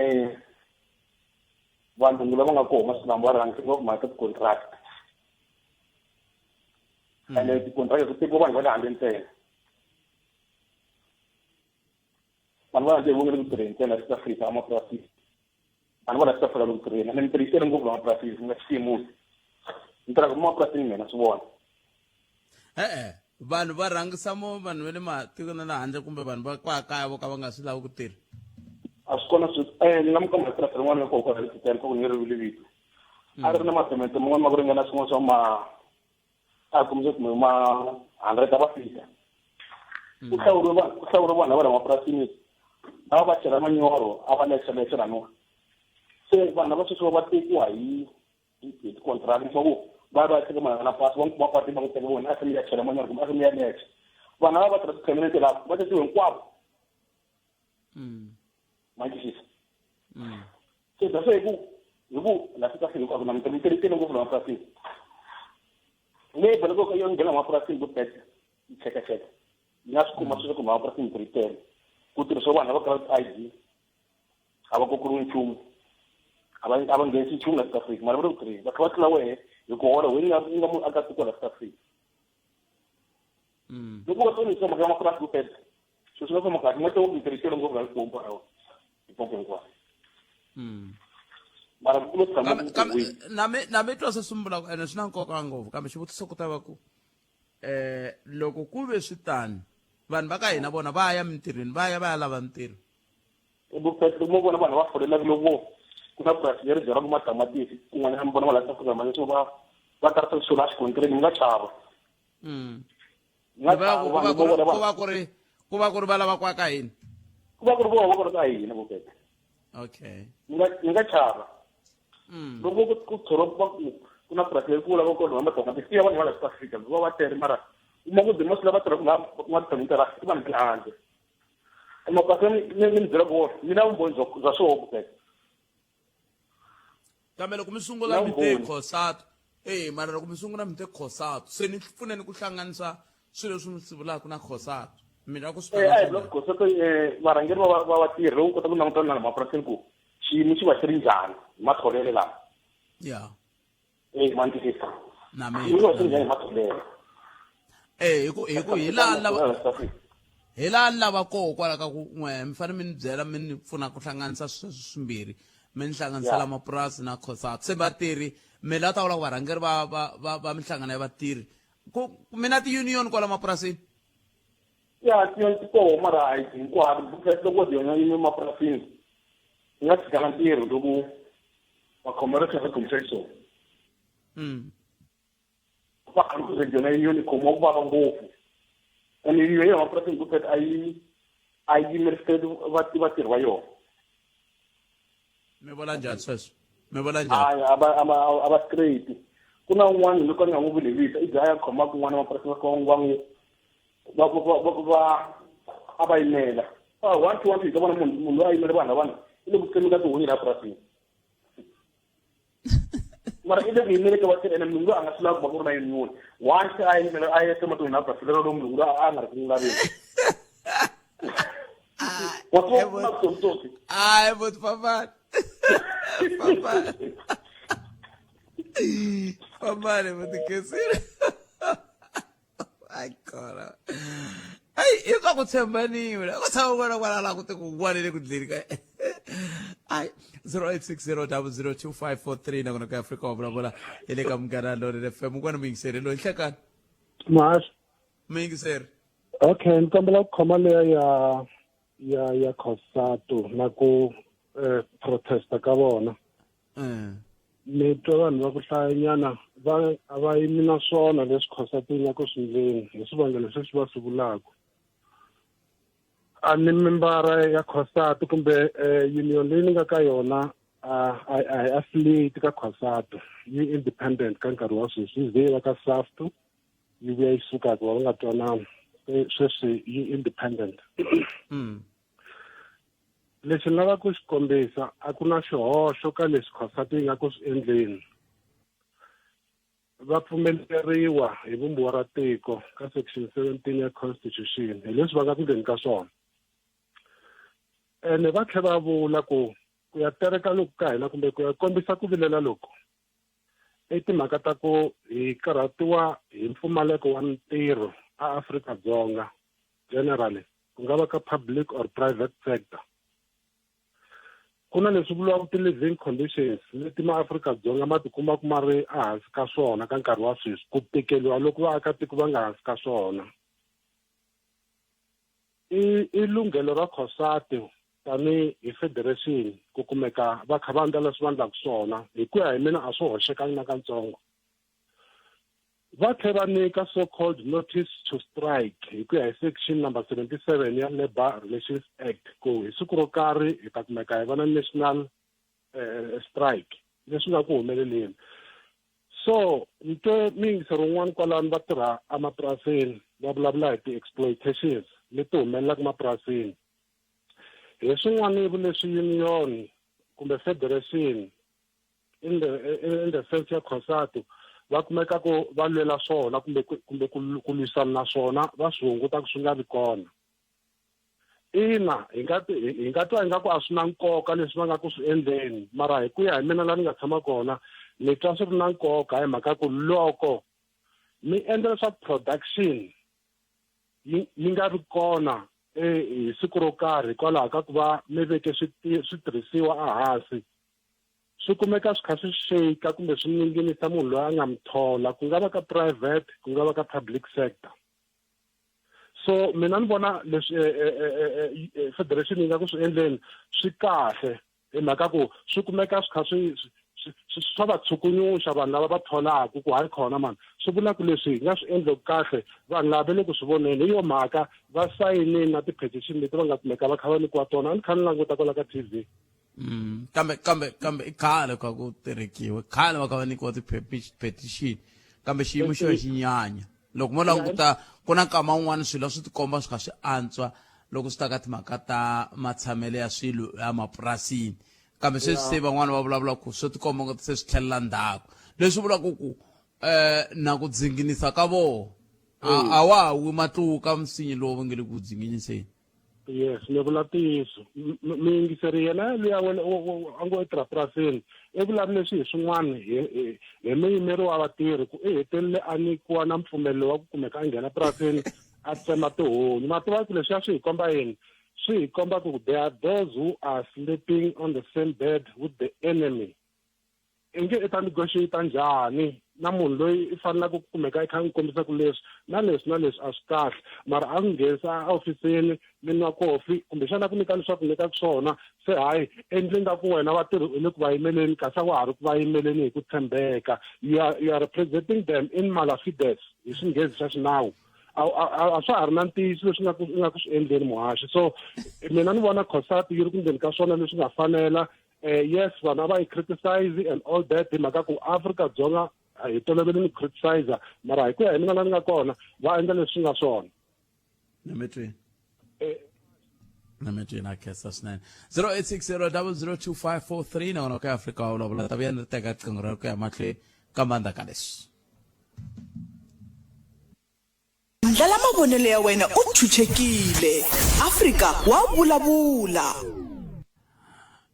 vanhu lava nga kona masiku va rhangise ngopfu mhaka ti-contract ende ti-contract ku tekiwa vanhu va le handle ntsena vanhu va handle vongele ku tirheni ntsena South Africa amapurasini vanhu va la South Africa loko tirheni ende mi tirhisele ngopfu lamapurasini mi nga xiyimuni mi tirhaka vamapurasini mina swi vona vanhu va rhangisa mo vanhu va le matiko na le handle kumbe vanhu va kaya vo ka va nga swi lavi ku tirha a swi kona ni nga mi kamba tirhasa rin'wana loko kona ri titele ku ni rivile vito a ri na mapemente man'wana ma ku ringana swin'wana swa a kumbe kumbe 100 va fika ku hlawuriwa vanhu lava mapurasini lava va chela manyoro a va lexelexela no se vanhu lava sweswi va tekiwa hi ti-contract swa ku va teka mali na pasi va pati va ku teka vona a se mi ya chela manyoro kumbe a se mi ya lexa vanhu lava va tirha ti-community lava va tekiwe hinkwavo majisisa se da se hi ku la South Africa ku na mi tirhitele ngopfu lamapurasini loko ka yo nghena mapurasini ku teka cheka na swi kuma sweswi ku mapurasini tirhitele ku tirhisiwa vanhu lava kalaka ID a va kokoriwi nchumu a va nghenisi nchumu la South Africa mara va le ku tirheni va kha va tlula wehe hi ku hola we nga mu aka tiko la South Africa loko va tsonisa mhaka ya mapurasi ku teka sweswi nga famba kahle nga teku ku tirhisele ngopfu la likompo rawo hinkwawo hinkwaro mara ku lo tshama na mi twa swi sumbula ene swi na nkoka ngopfu kambe xivutiso ku ta va ku loko ku ve swi tani vanhu va ka hina vona va ya mintirhweni va ya lava mintirho bukati mo vona vanhu va folela loko ku na purasi leri byalaka matamatisi kun'wana mi vona va la South Africa mali va tarisa swilo a xikontireni mi nga chava ku va ku ri va lava kwa ka hina ku va ku ri vona va ku ri ka hina bukati okay mi nga chava loko ku thoroba ku na purasi leri ku lava ku ri matamatisi ya vanhu va la South Africa va va tele mara uma ku dima swi lava tirhaka nga tshami tirhaka i vanhu le handle emapurasini ni byela ku mina vumbhoni bya swoho vukeke kambe loko mi sungula mi te khosato mara loko mi sungula mi te khosato se ni pfuneni ku hlanganisa swilo leswi mi swi vulaka na khosato mina ku swi a hi vula ku khosato varhangeri va vatirhi loko kota ku langutana na mapurasini ku xiyimo xi va xi ri njhani hi matholele lama ya mantisisa na xiyimo xi va xi ri njhani hi matholele hi ku hi laha ni lava koho kwala ka ku n'we mi fanele mi ni byela mi ni pfuna ku hlanganisa sweswi swimbirhi mi ni hlanganisela mapurasi na khosato se vatirhi mi la ta vula ku varhangeri va minhlangano ya vatirhi mi na ti-union kwala mapurasini ya ti koho mara a hi hinkwaro loko yona yime emapurasini yi nga tshika na ntirho loko makhomelo kha va khomisela xiswona va kha ku ze yona yini khomiwa ku vava ngopfu ene yo ya mapurasini buket a yi yimeriseli vatirhi va yona mi vula njhani sweswo mi vula njhani a va straight ku na un'wana loko ni nga n'wi vilevisa i za ya khoma kun'wana mapurasini a va yimela one to one fika vona munhu loyi a yimele vanhu lavana i le ku tsemeni ka tihunyi laha purasini mara i le ku yimele ka vatirhi ene munhu loyi a nga swi lavi ku va ku ri na yunioni once a yimele a ya tsema tihunyi laha purasini lero lo munhu loyi a nga ri ku n'wi laveni Ai, vou te falar. Papare, vou te esquecer. Ai, cara. Ai, eu tô com sembaninho, né? Eu tava agora lá com o guarda com dele. Ai, 0860002543 na kuna Africa obra bola. Ele kam gara lori de femu kwa mingi sere lo nhlaka. Mas Mingi sere. okay, nkombela ku khoma leya ya khosato na ku protesta ka vona. Ni twa vanhu va ku hlayanyana va yimi na swona leswi khosatini ya ku swindleni hi swivangelo leswi va swi vulaka. A ni membara ya khosato kumbe union leyi ni nga ka yona a affiliate ka khosato yi independent ka nkarhi wa sweswi yi ze va ka SAFTU yi vuya yi suka ku va nga twanana sweswi yi independent. Lexi ni lava ku xi kombisa a ku na xihoxo ka leswi khosato yi nga ku swi endleni. Va pfumeleriwa hi vumbiwa ra tiko ka section 17 ya constitution hi leswi va nga ku ndzeni ka swona. Ene va tlhela va vula ku ya tereka loku ka hina kumbe ku ya kombisa ku vilela loko i timhaka ta ku hi karhatiwa hi mpfumaleko wa mintirho a Afrika-Dzonga generally ku nga va ka public or private sector. Ku na leswi vuriwaka ti-living conditions leti ma-Afrika-Dzonga ma tikumaka ma ri ehansi ka swona ka nkarhi wa sweswi ku tikeliwa loko vaakatiko va nga hansi ka swona. I lunghelo ra khosato tanihi federation ku kumeka va kha va endla leswi va endlaka swona hi ku ya hi mina a swi hoxekangi na katsongo. Va tlhela va nyika so called notice to strike hi ku ya hi section number 77 ya Labour Relations Act ku hi siku ro karhi hi ta kumeka hi va na national strike leswi nga ku humeleleni. So nto mingisi rin'wana kwalani va tirha emapurasini va vulavula hi ti-exploitations leti humelelaka mapurasini. Hi swin'wana leswi union kumbe federation in the sense ya khosato va kumeka ku va lwela swona kumbe ku lwisana na swona va swi hunguta ku swi nga vi kona. Ina hi nga twa ingaku a swi na nkoka leswi va nga ku swi endleni mara hi ku ya hi mina laha ni nga tshama kona ni twa swi ri na nkoka hi mhaka ku loko mi endla leswaku production yi nga ri kona hi siku ro karhi hikwalaho ka ku va mi veke switirhisiwa ehansi swi kumeka swi kha swi shake kumbe swi ninginisa munhu loyi a nga mi thola ku nga va ka private ku nga va ka public sector. So mina ni vona leswi federation yi nga ku swi endleni swi kahle hi mhaka ku swi kumeka swi kha swa va tshukunyuxa vanhu lava va tholaka ku hayi khona mani swi vula ku leswi hi nga swi endleki kahle vanhu lava le ku swi voneni hi yo mhaka va sayinini na ti-petition leti va nga kumeka va kha va nyikiwa tona a ni kha ni languta kwala ka TV. kambe i khale ka ku terekiwe khale va kha va nyikiwa ti-petition kambe xiyimo xo xi nyanya loko mo languta ku na nkama wun'wana swilo swi tikomba swi kha swi antswa loko swi ta ka timhaka ta matshamelo ya swilo emapurasini kambe sweswi se van'wana va vulavula ku swo tikomba ngati se swi tlhelela ndzhaku leswi vulaka ku na ku dzinginisa ka vona a wa ha wi matluka msinyi lowu va nge le ku dzinginiseni. Yes, ni vula ntiyiso miyingiseri yena liya wena a ngo etirapurasini i vulavula leswi hi swin'wana hi muyimeri wa vatirhi ku i hetelele a nyikiwa na mpfumelelo wa ku kumeka a nghena purasini a tsema tihunyi mativasi leswiya swi hi komba yini swi hi komba ku there are those who are sleeping on the same bed with the enemy i nge i ta negotiate njhani na munhu loyi i faneleke ku kumeka i kha n'wi kombisa ku leswi na leswi a swi kahle mara a n'wi nghenisa a ofisini mi nwa kofi kumbexana ku nyika leswaku nyikaka swona se hayi endli nga ku wena vatirhi u le ku va yimeleni kasi a wa ha ri ku va yimeleni hi ku tshembeka you are representing them in malafides hi xinghezi xa xinawu a swa ha ri na ntiyiso leswi nga ku swi endleni muhaxi so mina ni vona COSATU yi ri ku ndzeni ka swona leswi nga fanela yes vanhu a va yi criticize and all that hi mhaka ku Afrika-Dzonga hi tolovele ni criticizer mara hi ku ya hi mina nga kona va endla leswi nga swona. Nametwi na kesa swinene 0860002543 na wona ka Afrika wa vulavula ta vuya ni teka riqingho ra ku ya mahlweni ka mandla ka leswi. Ndlela mavonelo ya wena u chuchekile Afrika wa vulavula.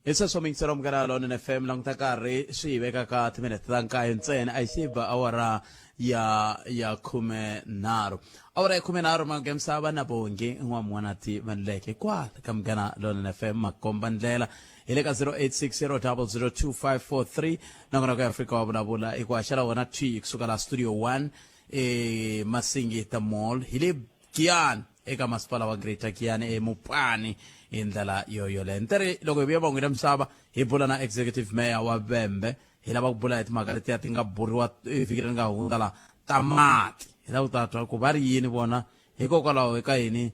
Esa somingiselo mkana lona FM lang takari swi veka ka timinete ta nkaye ntsena a xiba awara ya khume nharhu awara ya khume nharhu mangemsava na bonge n'wamwanati manleke kwala ka mkana lona FM makomba ndlela ile ka 0860002543 nangona ka Afrika wa vulavula ikwashara wona twi kusuka la studio 1 Masingita Mall hile Kian eka masipala wa Greater Kian Mupani indlela yoyole ntere loko hi vuya van'wina misava hi bula na executive mayor wa Bembe hi lava ku bula hi timhaka leti ya ti nga buriwa vhiki nga hundza la tamati hi lava ku tatwa ku va ri yini vona hikokwalaho eka yini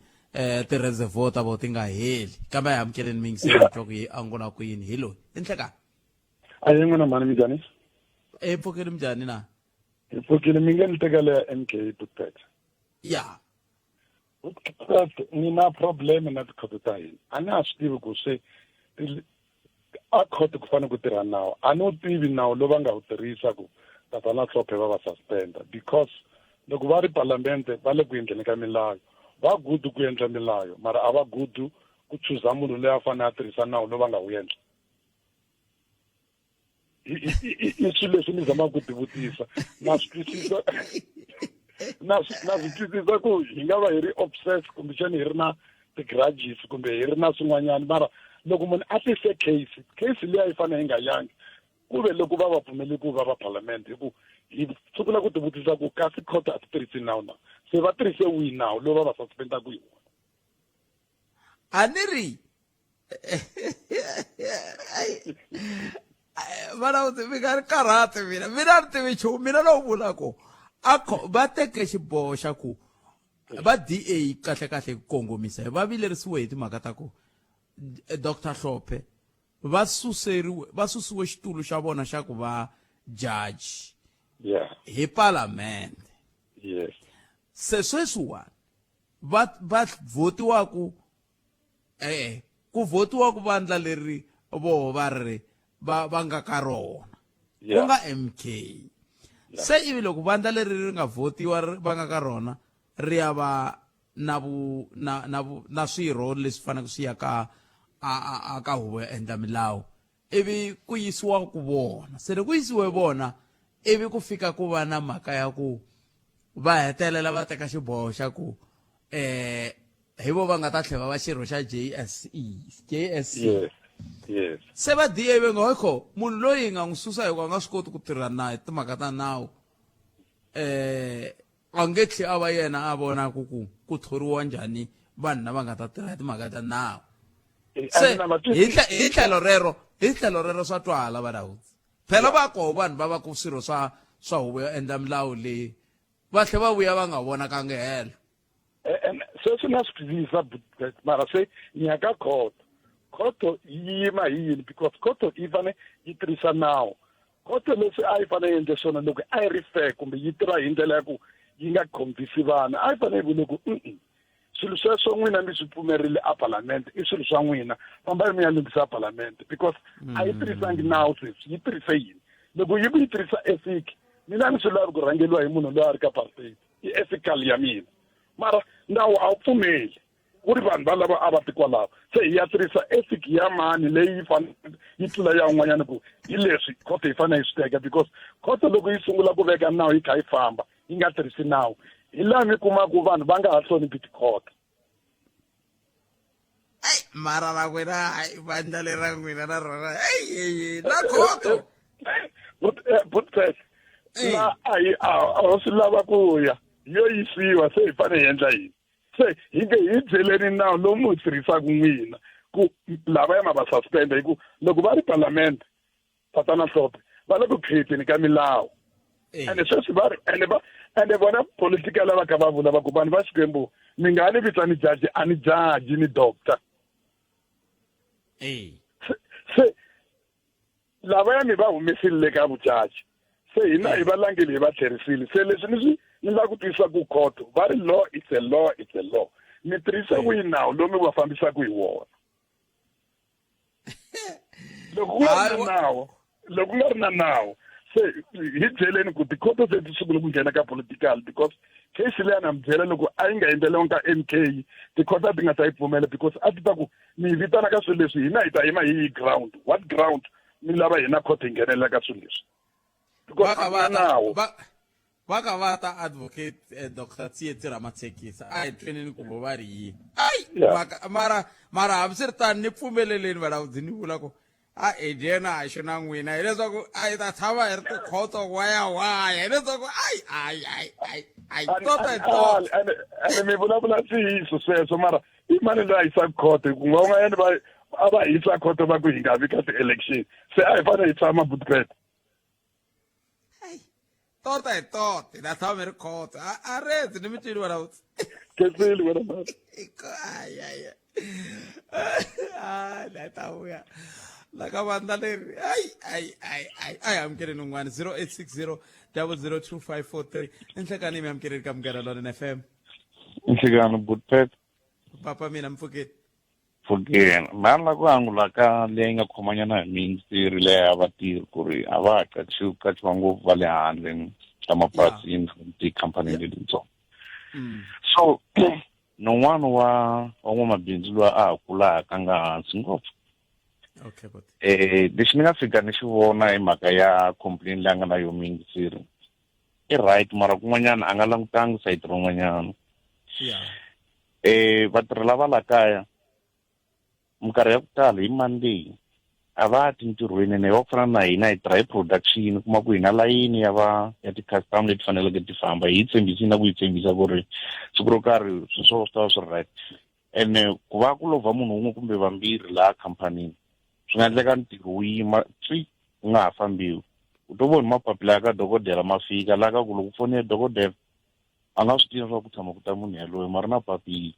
ti-reservoir ta vo ti nga heli kambe hi amukeleni mingiselo twa ku yi angula ku yini hi loyi enhlekani a yi n'wina mhani minjhani mpfukeli minjhani na mpfukeli mi nge ni tekele MK Bookpet ya ni na problem na tikhoto ta hina a ni a swi tivi ku se a khoto ku fanele ku tirha nawu a no tivi nawu lowu va nga wu tirhisa ku tata na Hlophe va va suspenda because loko va ri parlamente va le ku endleni ka milawu va gudu ku endla milawu mara a va gudu ku chuza munhu loyi a fanele a tirhisa nawu lowu va nga wu endla i swilo leswi ni zamaka ku tivutisa na swi twisisa na swi twisisa ku hi nga va hi ri obsessed kumbexani hi ri na ti-grudges kumbe hi ri na swin'wanyana mara loko munhu a tise case liya yi fanele yi nga yangi ku ve loko va va pfumeli ku va va parlament hi ku hi sukula ku tivutisa ku kasi khoto a ti tirhisi nawu na se va tirhise wihi nawu lowu va va suspendaku hi wona a ni ri vana mi nga ri karhati mina ni tivi nchumu mina lowu vulako va teke xiboho xa ku va DA kahlekahle ku kongomisa va vilerisiwe hi timhaka ta ku Dr. Hlophe va susiwe xitulu xa vona xa ku va judge hi parliament yes se sweswiwani va votiwa ku votiwa ku vandla leri voho va ri va nga ka rona ku nga MK se ivi loko vandla leri ri nga votiwa va nga ka rona ri ya va na swirho leswi fanele swi ya ka huvo ya endla milawu ivi ku yisiwa ku vona se loko ku yisiwe vona ivi ku fika ku va na mhaka ya ku va hetelela va teka xiboho xa ku hi vo va nga ta tlhela va xirho xa JSC yes se va DA va nga hoko munhu loyi hi nga n'wi susa hi ku a nga swi koti ku tirha na hi timhaka ta nawu a nge tlhe a va yena a vonaka ku thoriwa njhani vanhu lava nga ta tirha hi timhaka ta nawu se hi tlhelo rero swa twala valawudzi phela va koho vanhu va va ku swirho swa huvo yo endla milawu leyi va tlhe va vuya va nga vonakangi helo se swi na switivisa mara se nyaka khoto yi yima hi yini because khoto yi fane yi tirhisa nawu khoto leswi a yi fane yi endle swona loko a yi ri fair kumbe yi tirha hi ndlela ya ku yi nga khomvisi vana a yi fane yi vule ku swilo sweswo n'wina mi swi pfumerile a parliament i swilo swa n'wina famba mi ya lunghisa parliament because a yi tirhisangi nawu sweswi yi tirhise yini loko yi yi tirhisa ethic mina ni swi lavi ku rhangeliwa hi munhu loyi a ri ka apartheid i ethical ya mina mara nawu a wu pfumeli ku ri vanhu va lava a va tikwalaho se hi ya tirhisa ethic ya mani leyi yi tlula ya un'wanyana ku hi leswi khoto yi fanele yi swi teka because khoto loko yi sungula ku veka nawu yi kha yi famba yi nga tirhisi nawu hi laha mi kumaku vanhu va nga ha hloniphi tikhoto mara ra n'wina vandla lera n'wina na rona na khoto but la a swi lava ku ya yo yisiwa se hi fanele hi endla yini se hi nge hi byeleni nawu lomu wu tirhisaka n'wina ku lava ya ma va suspenda hi ku loko va ri parliament tatana nhlophe va le ku khetheni ka milawu ende sweswi va ri ende vona political lava ka va vula va ku vanhu va Xikwembu mi nga ni vitani jaji a ni jaji ni doctor se lava ya mi va humesile ka vujaji se hina hi va langeli hi va tlherisile se leswi ni la ku twisa ku khoto va ri law it's a law it's a law mi tirhisa ku yi nawu lowu mi va fambisaka hi wona loko ku nga ri na nawu se hi byeleni ku tikhoto se ti sungule ku nghena ka political because case leyi na mi byela loko a yi nga endleliwanga ka MK tikhoto a ti nga ta yi pfumela because a ti ta ku mi vitana ka swilo leswi hina hi ta yima hi ground what ground mi lava hina khoto hi nghenelela ka swilo leswi va ka va ta advocate Dr. Tsietsi Ramatshekisa a hi twenini kumbe va ri yini mara hambiswiritano ni pfumeleleni valawudzi ni vula ku a ejena a xi na n'wina hileswaku a hi ta tshama hi ri tikhoto waya hileswaku ande mi vulavula ntiyiso sweswo mara i mani loyi a yisaka khoto ku van'wanyani a va hisa khoto va ku hi nga vi ka ti-election se a hi fanele hi tshama butpet tota hi tota na tshama mi ri khoto a rezi ni mi twini valawudzi kesili wena mara la ta vuya la ka vandla leri ai amukeleni un'wana 0860 002543 enhlekani mi amukeleni ka Munghana Lonene FM nhlekani butpet papa mina mpfukeni mani la ku angula ka leyi nga khomanyana hi ministeri leyi ya vatirhi ku ri a va kachiwa ngopfu va le handle ka mapurasini tikhampani letitsongo so non'wana wa n'wamabindzu loyi a ha kulaka nga hansi ngopfu lexi ni nga fika ni xi vona hi mhaka ya complain leyi a nga na yo ministeri i right mara kun'wanyana a nga langutangi sayiti rin'wanyana vatirhi lava la kaya minkarhi ya ku tala hi Monday a va ti ntirhweni ne va fana na hina hi tirha hi production kuma ku hina layini ya ti-custom leti faneleke ti famba hi tshembisi na ku yi tshembisa ku ri siku ro karhi swi ta va swi right ene ku va ku lova munhu wun'we kumbe vambirhi laha khampanini swi nga endleka ntirho wu yima ku nga ha fambiwi u to voni mapapila ya ka dokodela ma fika laha ka ku loko foni ya dokodela a nga swi tiva swa ku tshama ku ta munhu yaloye ma ri na papila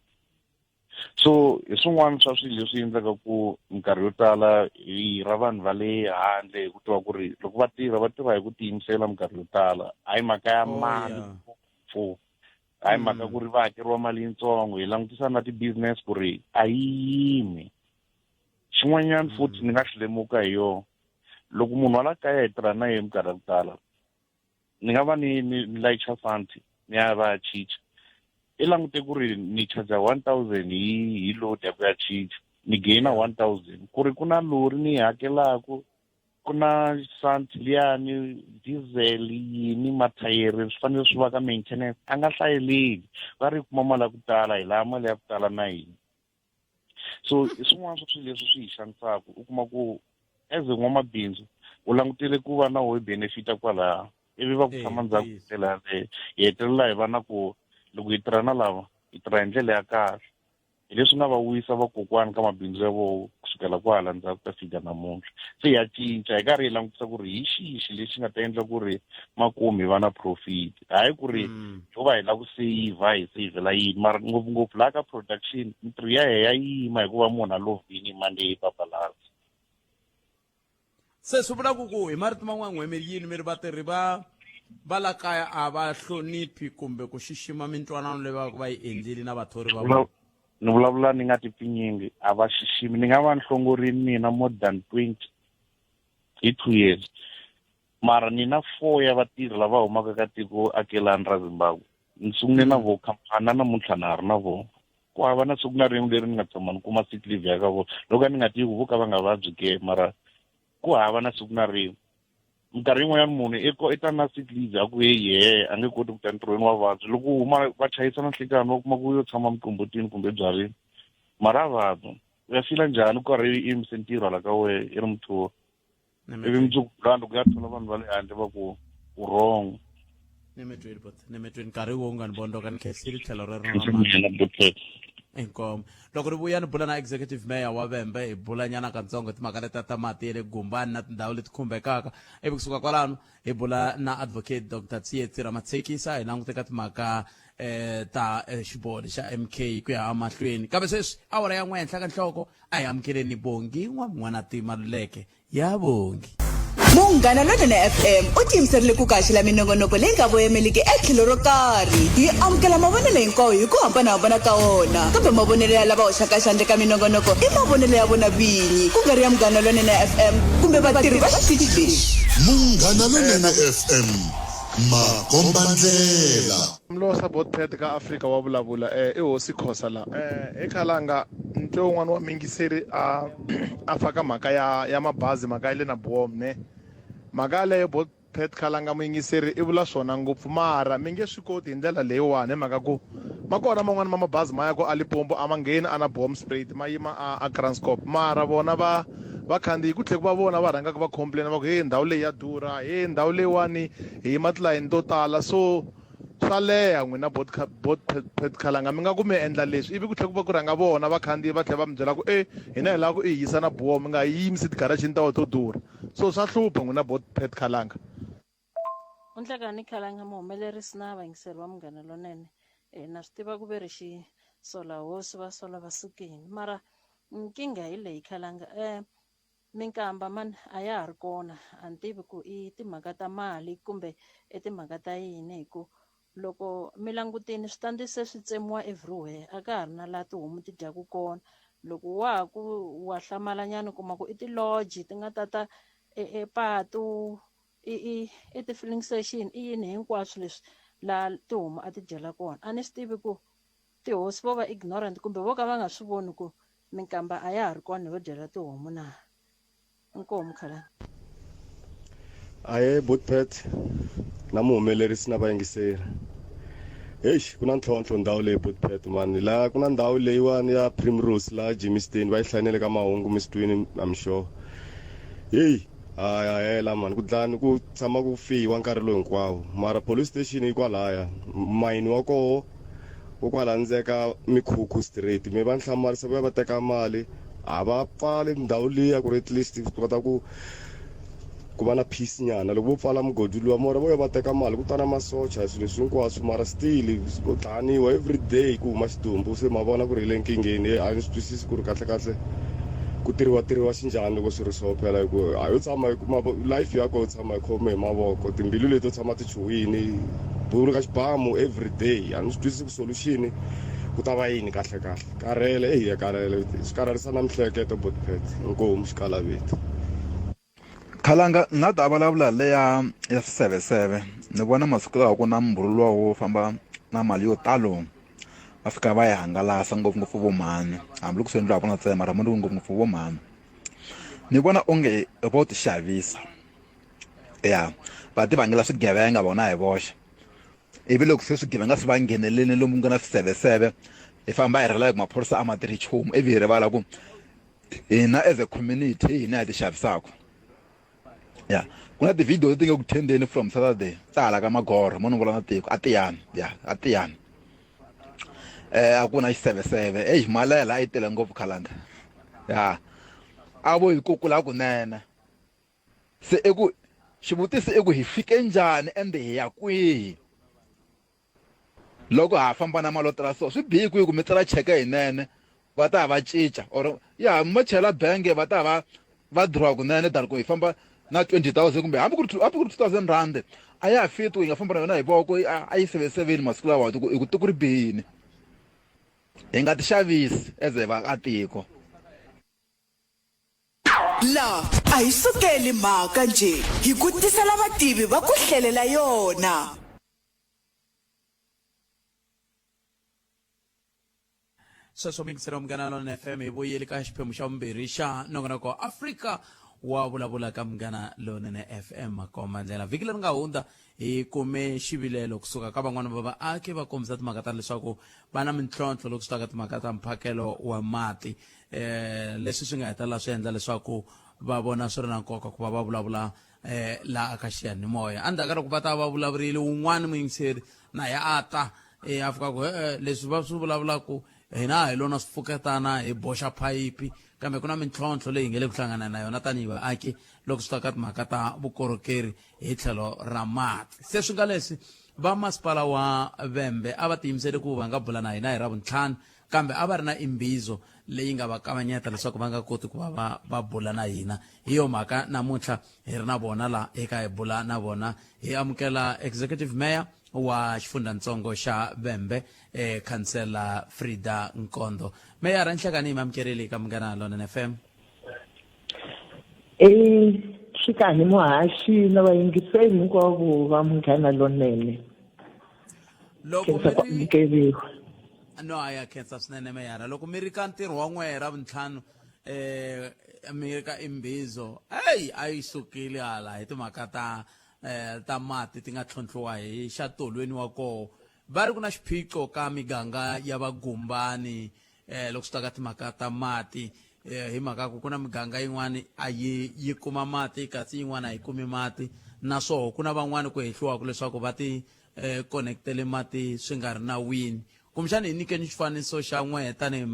so hi swin'wana swa swilo leswi endlaka ku minkarhi yo tala hi ra vanhu va le handle hi ku tiva ku ri loko va tirha hi ku tiyimisela minkarhi yo tala a hi mhaka ya mali a hi mhaka ku ri va hakeriwa mali yitsongo hi langutisa na ti-business ku ri a yi yimi xin'wanyana futhi ni nga xi lemuka hi yona loko munhu wa la kaya hi tirha na yehe minkarhi ya ku tala ni nga va ni layicha santi ni ya va ya chicha i langute ku ri ni charger 1000 hi load ya ku ya chicha ni gaina 1000 ku ri ku na lori ni hakelaku ku na santi liyani diesel yini mathayere swi fanele swi va ka maintenance a nga hlayeleli va ri kuma mali ya ku tala hi laha mali ya ku tala na hina so i swin'wana swa swilo leswi swi hi xanisaka u kuma ku as n'wamabindzu u langutele ku va na wo benefita kwalaha ivi va ku tshama ndzhaku ndlela yaleyo hi hetelela hi va na ku loko hi tirha na lava hi tirha hi ndlela ya kahle hi leswi nga va wisa vakokwani ka mabindzu ya vo kusukela kwahala ndzhaku ta fika namuntlha se hi ya cinca hi karhi hi langutisa ku ri hi xixi lexi nga ta endla ku ri makumu hi va na profit hayi ku ri ho va hi lava ku seyivha hi seyivhela yini mara ngopfungopfu laha ka production mintirho ya hehe ya yima hikuva munhu a lovini hi mande hi papalata se swi vula ku hi marito man'wana n'we mi ri yini mi ri vatirhi va bala kaya a va hloniphi kumbe ku xixima mintwanano leyi va yi endlile na vathori va ni vulavula ni nga tipfinyingi a va xiximi ni nga va nhlongorini mina more than 2 years mara ni na 4 ya vatirhi lava humaka ka tiko akelani ra Zimbabwe ni sungule na vo khampani namuntlha na ha ri na vo ku hava na siku na rin'we leri ni nga tshama ni kuma sick leave ya ka vo loko a ni nga tivi ku vo ka va nga vabyi ke mara ku hava na siku na rin'we minkarhi yin'wanyana munhu i ta na sick leave ya ku a nge koti ku ta ntirhweni wa vabyi loko huma va chayisana nhlekani va kuma ku yo tshama mikombotini kumbe ebyaleni mara vabyi u ya fila njhani ku karhi i yimise ntirho hala ka wehe i ri muthuwa ivi mundzuku lani ku ya thola vanhu va le handle va ku wrong nemetweni nkarhi wo nga ni bondoka ni khehlile tlhelo rero inkomo loko ri vuya ni bula na executive mayor wa Vhembe hi bula nyana katsongo timhaka leta ta mati ya le Gumbani na tindhawu leti khumbekaka ivi kusuka kwalano hi bula na advocate Dr. Tsietsi Ramatsekisa hi languteka timhaka ta xibodi xa MK ku ya mahlweni kambe sweswi awara ya n'wenhla ka nhloko a hi amukeleni Bongi n'wana Maluleke ya Bongi Munghana Lonene FM u tiyimiserile ku kaxila minongonoko leyi nga voyemeliki etlhelo ro karhi hi amukela mavonelo hinkwawo hi ku hambanahambana ka wona kambe mavonelo ya lava hoxaka xandle ka minongonoko i mavonelo ya vona vinyi ku nga ri ya Munghana Lonene FM kumbe vatirhi va xitichi lexi Munghana Lonene FM makombandlela mlosa botpet ka Afrika wa vulavula i hosi Khosa la ekhalanga ntlo un'wana wa mingiseri a faka mhaka ya mabazi mhaka ya le na Boom ne mhaka leyo botpet khalanga muyingiseri i vula swona ngopfu mara mi nge swi koti hi ndlela leyiwani mhaka ku ma kona man'wana ma mabazi ma ya ku Alimpopo a ma ngheni a na Boom straight ma yima a Transcorp mara vona vakhandziyi ku tlhe ku va vona va rhangaka va complain va ku he ndhawu leyi ya durha he ndhawu leyiwani hi matlilayini to tala so swa leha n'wina botpet khalanga mi nga ku mi endla leswi ivi ku tlhe ku va ku rhanga vona vakhandziyi va tlhe va mi byela ku hina hi lava ku i yisa na Boom mi nga yimisi tigarajini ta wena to durha so swa hlupha n'wina botpet khalanga unhlekani khalanga muhumelerisi na vayingiseri va Munghana Lonene na swi tiva ku ve ri sola hosi va sola va sukini mara nkingha hi leyi khalanga minkamba man a ya ha ri kona a ni tivi ku i timhaka ta mali kumbe i timhaka ta yini hi ku loko mi langutini switandi se swi tsemiwa everywhere a ka ha ri na laha tihomu ti dyaku kona loko wa hlamalanyana u kuma ku i ti-lodge ti nga tata epatu i ti-filling station i yini hinkwaswo leswi laha tihomu a ti dyela kona a ni swi tivi ku tihosi vo va ignorant kumbe vo ka va nga swi voni ku minkamba a ya ha ri kona vo dyela tihomu na inkomu khalanga ahe botpet na muhumelerisi na vayingiseri ku na ntlhontlho ndhawu leyi botpet mani laha ku na ndhawu leyiwani ya Primrose laha Germiston va yi hlayinele ka mahungu mi sitwini I'm sure hela mani ku dlani ku tshama ku fiwa nkarhi lowu hinkwawo mara police station yi kwalaya mayini wa koho wo kwala ndzeka Mikhukhu street mi va nhlamarisa va teka mali a va pfali ndhawu liya ku ri at least kota ku va na peace nyana loko vo pfala mugodi luwa mora vo ya va teka mali ku tana masocha swilo leswi hinkwaswo mara still ku dlaniwa every day ku huma xidumbu se ma vona ku ri le nkingeni a ni swi twisisi ku ri kahle ku tirhiwa xinjhani loko swi ri so phela hi ku a yo tshama life ya ko tshama hi khome hi mavoko timbilu leti to tshama ti chuhini buru ka xibamu every day a ni swi twisisi ku solution ku ta va yini kahle karele ya karele swi karhalisa na mihleketo botpet inkomu xikalaveti khalanga na ta vulavula le ya 77 ni vona masiku lawa ku na mbhuruluwa wo famba na mali yo talo va fika va yi hangalasa ngopfungopfu vo mhani hambi loko swi endliwa vona ntsena mara mundzi ngopfungopfu vo mhani ni vona onge vo ti xavisa va ti vangela swigevenga vona hi voxe ivi loko se swigevenga swi va ngheneleni lomu nga na 77 hi famba hi rhela hi maphorisa a ma tirhi nchumu ivi hi rivala ku hina as a community hina hi ti xavisaka ku na ti-video leti nge ku 10 days from Saturday ta hala ka Magoro mo ni vula na tiko a tiyani a ku na xiseveseve mali ya la yi tele ngopfu khalanga a vo hi kukula kunene se xivutiso i ku hi fike njhani ende hi ya kwihi loko ha famba na mali yo tala so swi bihi kwihi ku mi tsala cheke hinene va ta va cinca or ma chela benge va ta va draw kunene than ku hi famba na 20,000 kumbe hambi ku ri 2,000 rand a ya fiti yi nga famba na yona hi voko a yi 77 masiku lawa hi ku tiko ri bihini hi nga ti xavisi as vaakatiko. La a hi sukeli mhaka nje hi ku tisela vativi va ku hlelela yona. Sweswo mingisero Munghana Lonene FM hi vuyeli ka xiphemu xa vumbirhi xa nongonoko Afrika wa vulavula ka Munghana Lonene FM makoma ndlela. Vhiki leri nga hundza hi kume xivilelo kusuka ka van'wana va vaaki va kombisa timhaka ta leswaku va na mintlhontlho loko swi ta ka timhaka ta mphakelo wa mati. Leswi swi nga hetelela swi endla leswaku va vona swi ri na nkoka ku va va vulavula laha ka xiyanimoya. Endzhaku ka loko va ta va vulavurile wun'wana muyingiseri na ya ata a fika ku leswi va swi vulavulaka hina hi lona swipfuketana hi boxa phayiphi kambe ku na mintlhontlho leyi hi nge le ku hlangana na yona tanihi vaaki loko swi ta ka timhaka ta vukorhokeri hi tlhelo ra mati. Se swi nga leswi va masipala wa Vhembe a va tiyimisele ku va nga bula na hina hi Ravuntlhanu kambe a va ri na imbizo leyi nga va kavanyeta leswaku va nga koti ku va va bula na hina. Hi yo mhaka namuntlha hi ri na vona la eka hi bula na vona hi amukela executive mayor wa xifundzantsongo xa Vhembe Councillor Frida Nkondo. Mayor Nhlekani mi amukerile ka Munghana Lonene FM. Swi kahle muhaxi na vayingiseli hinkwavo va Munghana Lonene. Loko no aya khensa swinene Mayor. Loko mi ri ka ntirho wa n'wehe Ravuntlhanu mi ri ka imbizo a yi sukile hala hi timhaka ta mati ti nga tlhontlhiwa hi xatolweni wa koho. Va ri ku na xiphiqo ka miganga ya vagumbani loko swi ta ka timhaka ta mati hi mhaka ku na miganga yin'wana a yi kuma mati kasi yin'wana a yi kumi mati naswona ku na van'wana ku hehliwaka leswaku va ti connectele mati swi nga ri na wini. Kumbexana hi nyikeni xifaniso xa n'wehe tanihi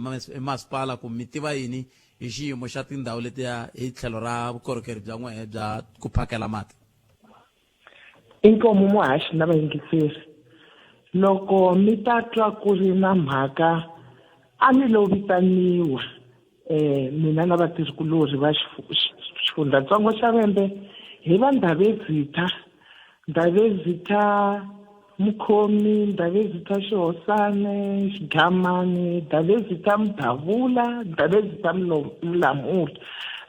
masipala ku mi tiva yini hi xiyimo xa tindhawu letiya hi tlhelo ra vukorhokeri bya n'wehe bya ku phakela mati. Inkomu muhaxi na vayingiseri loko mi ta twa ku ri na mhaka a mi lo vitaniwa mina na vatirhikulori va xifundzantsongo xa Vhembe hi va Ndavezitha Mukhomi, Ndavezitha Xihosane, Xigamani, Ndavezitha Mdavula, Ndavezitha Mlamula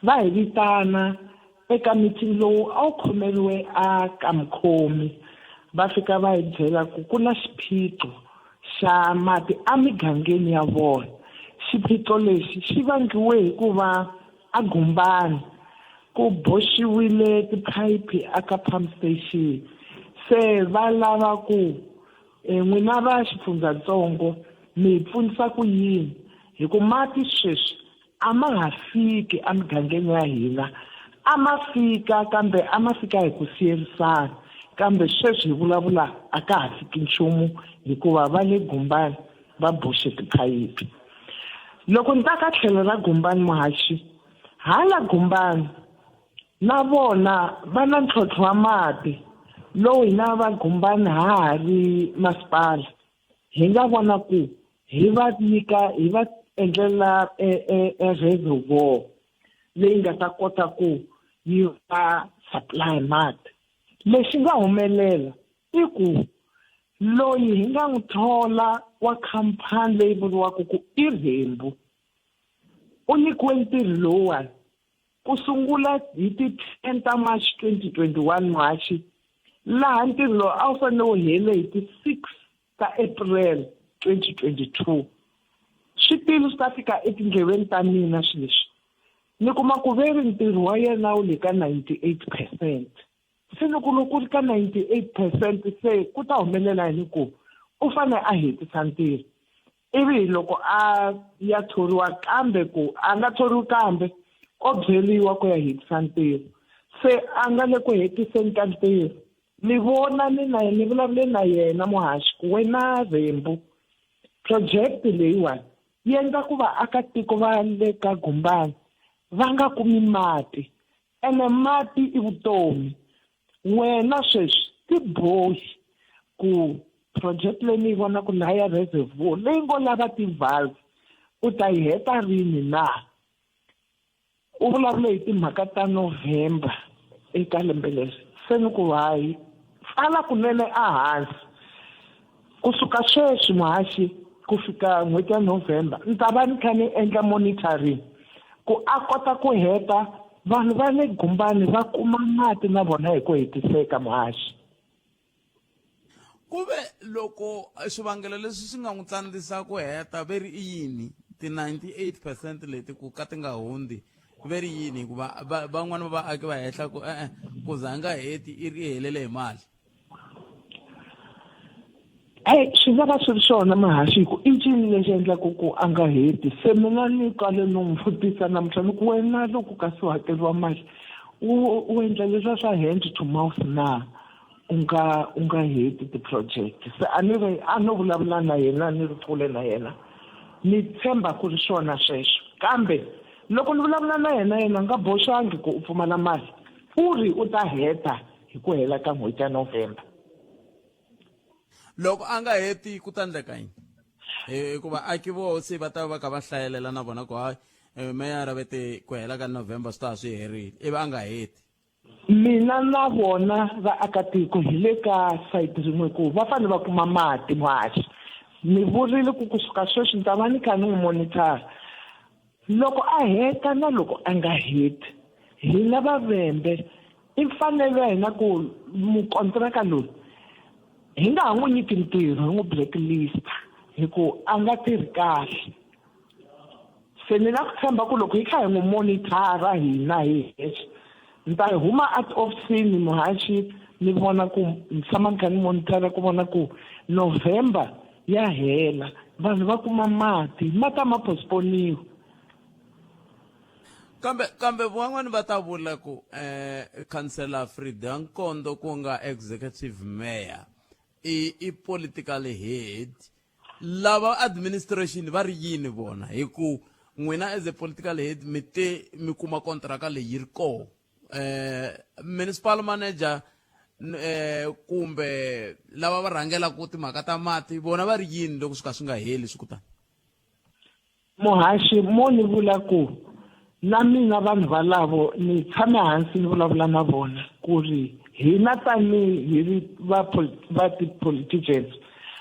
va hi vitana eka meeting lowu a wu khomeriwe a ka Mukhomi. Va fika va hi byela ku na xiphiqo xa mati a migangeni ya vona. Xiphiqo lexi xi vangiwe hikuva a Gumbani ku boxiwile tiphayiphi aka pump station. Se va lava ku n'wina va xifundzantsongo mi pfunisa ku yini hi ku mati sweswi a ma ha fiki a migangeni ya hina. A ma fika kambe a ma fika hi ku siyerisana kambe sweswi hi vulavula a ka ha fiki nchumu hikuva va le Gumbani va boxe tiphayiphi. Loko ni ta ka tlhelo ra Gumbani muhaxi hala Gumbani na vona va na ntlhontlho wa mati lowu hina va Gumbani ha ri masipala hi nga vona ku hi va endlela reservoir leyi nga ta kota ku yi va supply mati. Lexi nga humelela i ku loyi hi nga n'wi thola wa khampani leyi vuriwaka ku i Rembu u nyikiwe ntirho lowuwani ku sungula hi ti 10 ta March 2021 muhaxi laha ntirho lowu a wu fanele wu hele hi ti 6 ta April 2022. Switilo swi ta fika etindleveni ta mina swilo leswi ni kuma ku veri ntirho wa yena wu le ka 98%. Se loko ri ka 98% se ku ta humelela yini ku u fanele a hetisa ntirho. Ivi loko a ya thoriwa kambe ku a nga thoriwi kambe o byeriwa ku ya hetisa ntirho. Se a nga le ku hetiseni ka ntirho ni vona ni vulavule na yena muhaxi ku wena Rembu project leyiwani yi endla ku vaakatiko va le ka Gumbani va nga kumi mati ene mati i vutomi. Wena sweswi ti bohi ku project leyi ni vona ku laya reservoir leyi ngo lava ti-valve u ta yi heta rini na. U vulavule hi timhaka ta November eka lembe leri se ni ku hayi tala kunene ehansi kusuka sweswi muhaxi ku fika n'hweti ya November ni ta va ni kha ni endla monitoring ku a kota ku heta vanhu va le gumbani va kuma mati na vona hi ku hetiseka muhaxi. Kuve loko swivangelo leswi swi nga n'wi tsandzisa ku heta ve ri yini ti 98% leti ku ka ti nga hundzi ve ri yini hikuva van'wani va vaaki va hehla ku ku za nga heti i ri helele hi mali. Swi nga va swi ri swona muhaxi ku i ncini lexi endlaku ku a nga heti se mina ni kale no n'wi vutisa namuntlha ni ku wena loko ka se hakeriwa mali u endla leswiya swa hand to mouth na u nga heti ti-project se a no vulavula na yena ni ri pfule na yena ni tshemba ku ri swona sweswo kambe loko ni vulavula na yena nga boxangi ku u pfumala mali u ri u ta heta hi ku hela ka n'hweti ya November. Loko a nga heti ku ta endleka yini hikuva aki vo se va ta va ka va hlayelela na vona ku hayi meyara vete ku hela ka November swi ta swi herile ivi a nga heti. Mina na vona vaakatiko hi le ka sayiti rin'we ku va fanele va kuma mati muhaxi ni vurile ku kusuka sweswi ni ta va ni kha ni n'wi monitora loko a heta na loko a nga heti hina vavembe i mfanelo ya hina ku mukontraka loyi hi nga ha n'wi nyiki ntirho hi n'wi blacklist hi ku a nga tirhi kahle se ni na ku tshemba ku loko hi kha hi n'wi monitora hina hi hexe ni ta huma at ofisini muhaxi ni vona ku ni tshama ni kha ni monitora ku vona ku November ya hela vanhu va kuma mati ma postponiwa. Kambe van'wani va ta vula ku Councillor Frida Nkondo ku nga executive mayor i political head lava administration va ri yini vona hi ku n'wina as a political head mi kuma kontraka leyi ri koho municipal manager kumbe lava va rhangela ku timhaka ta mati vona va ri yini loko swi ka swi nga heli swi kutani. Muhaxi mo ni vula ku na mina vanhu valavo ni tshame hansi ni vulavula na vona ku ri hina tanihi hi ri va ti-politicians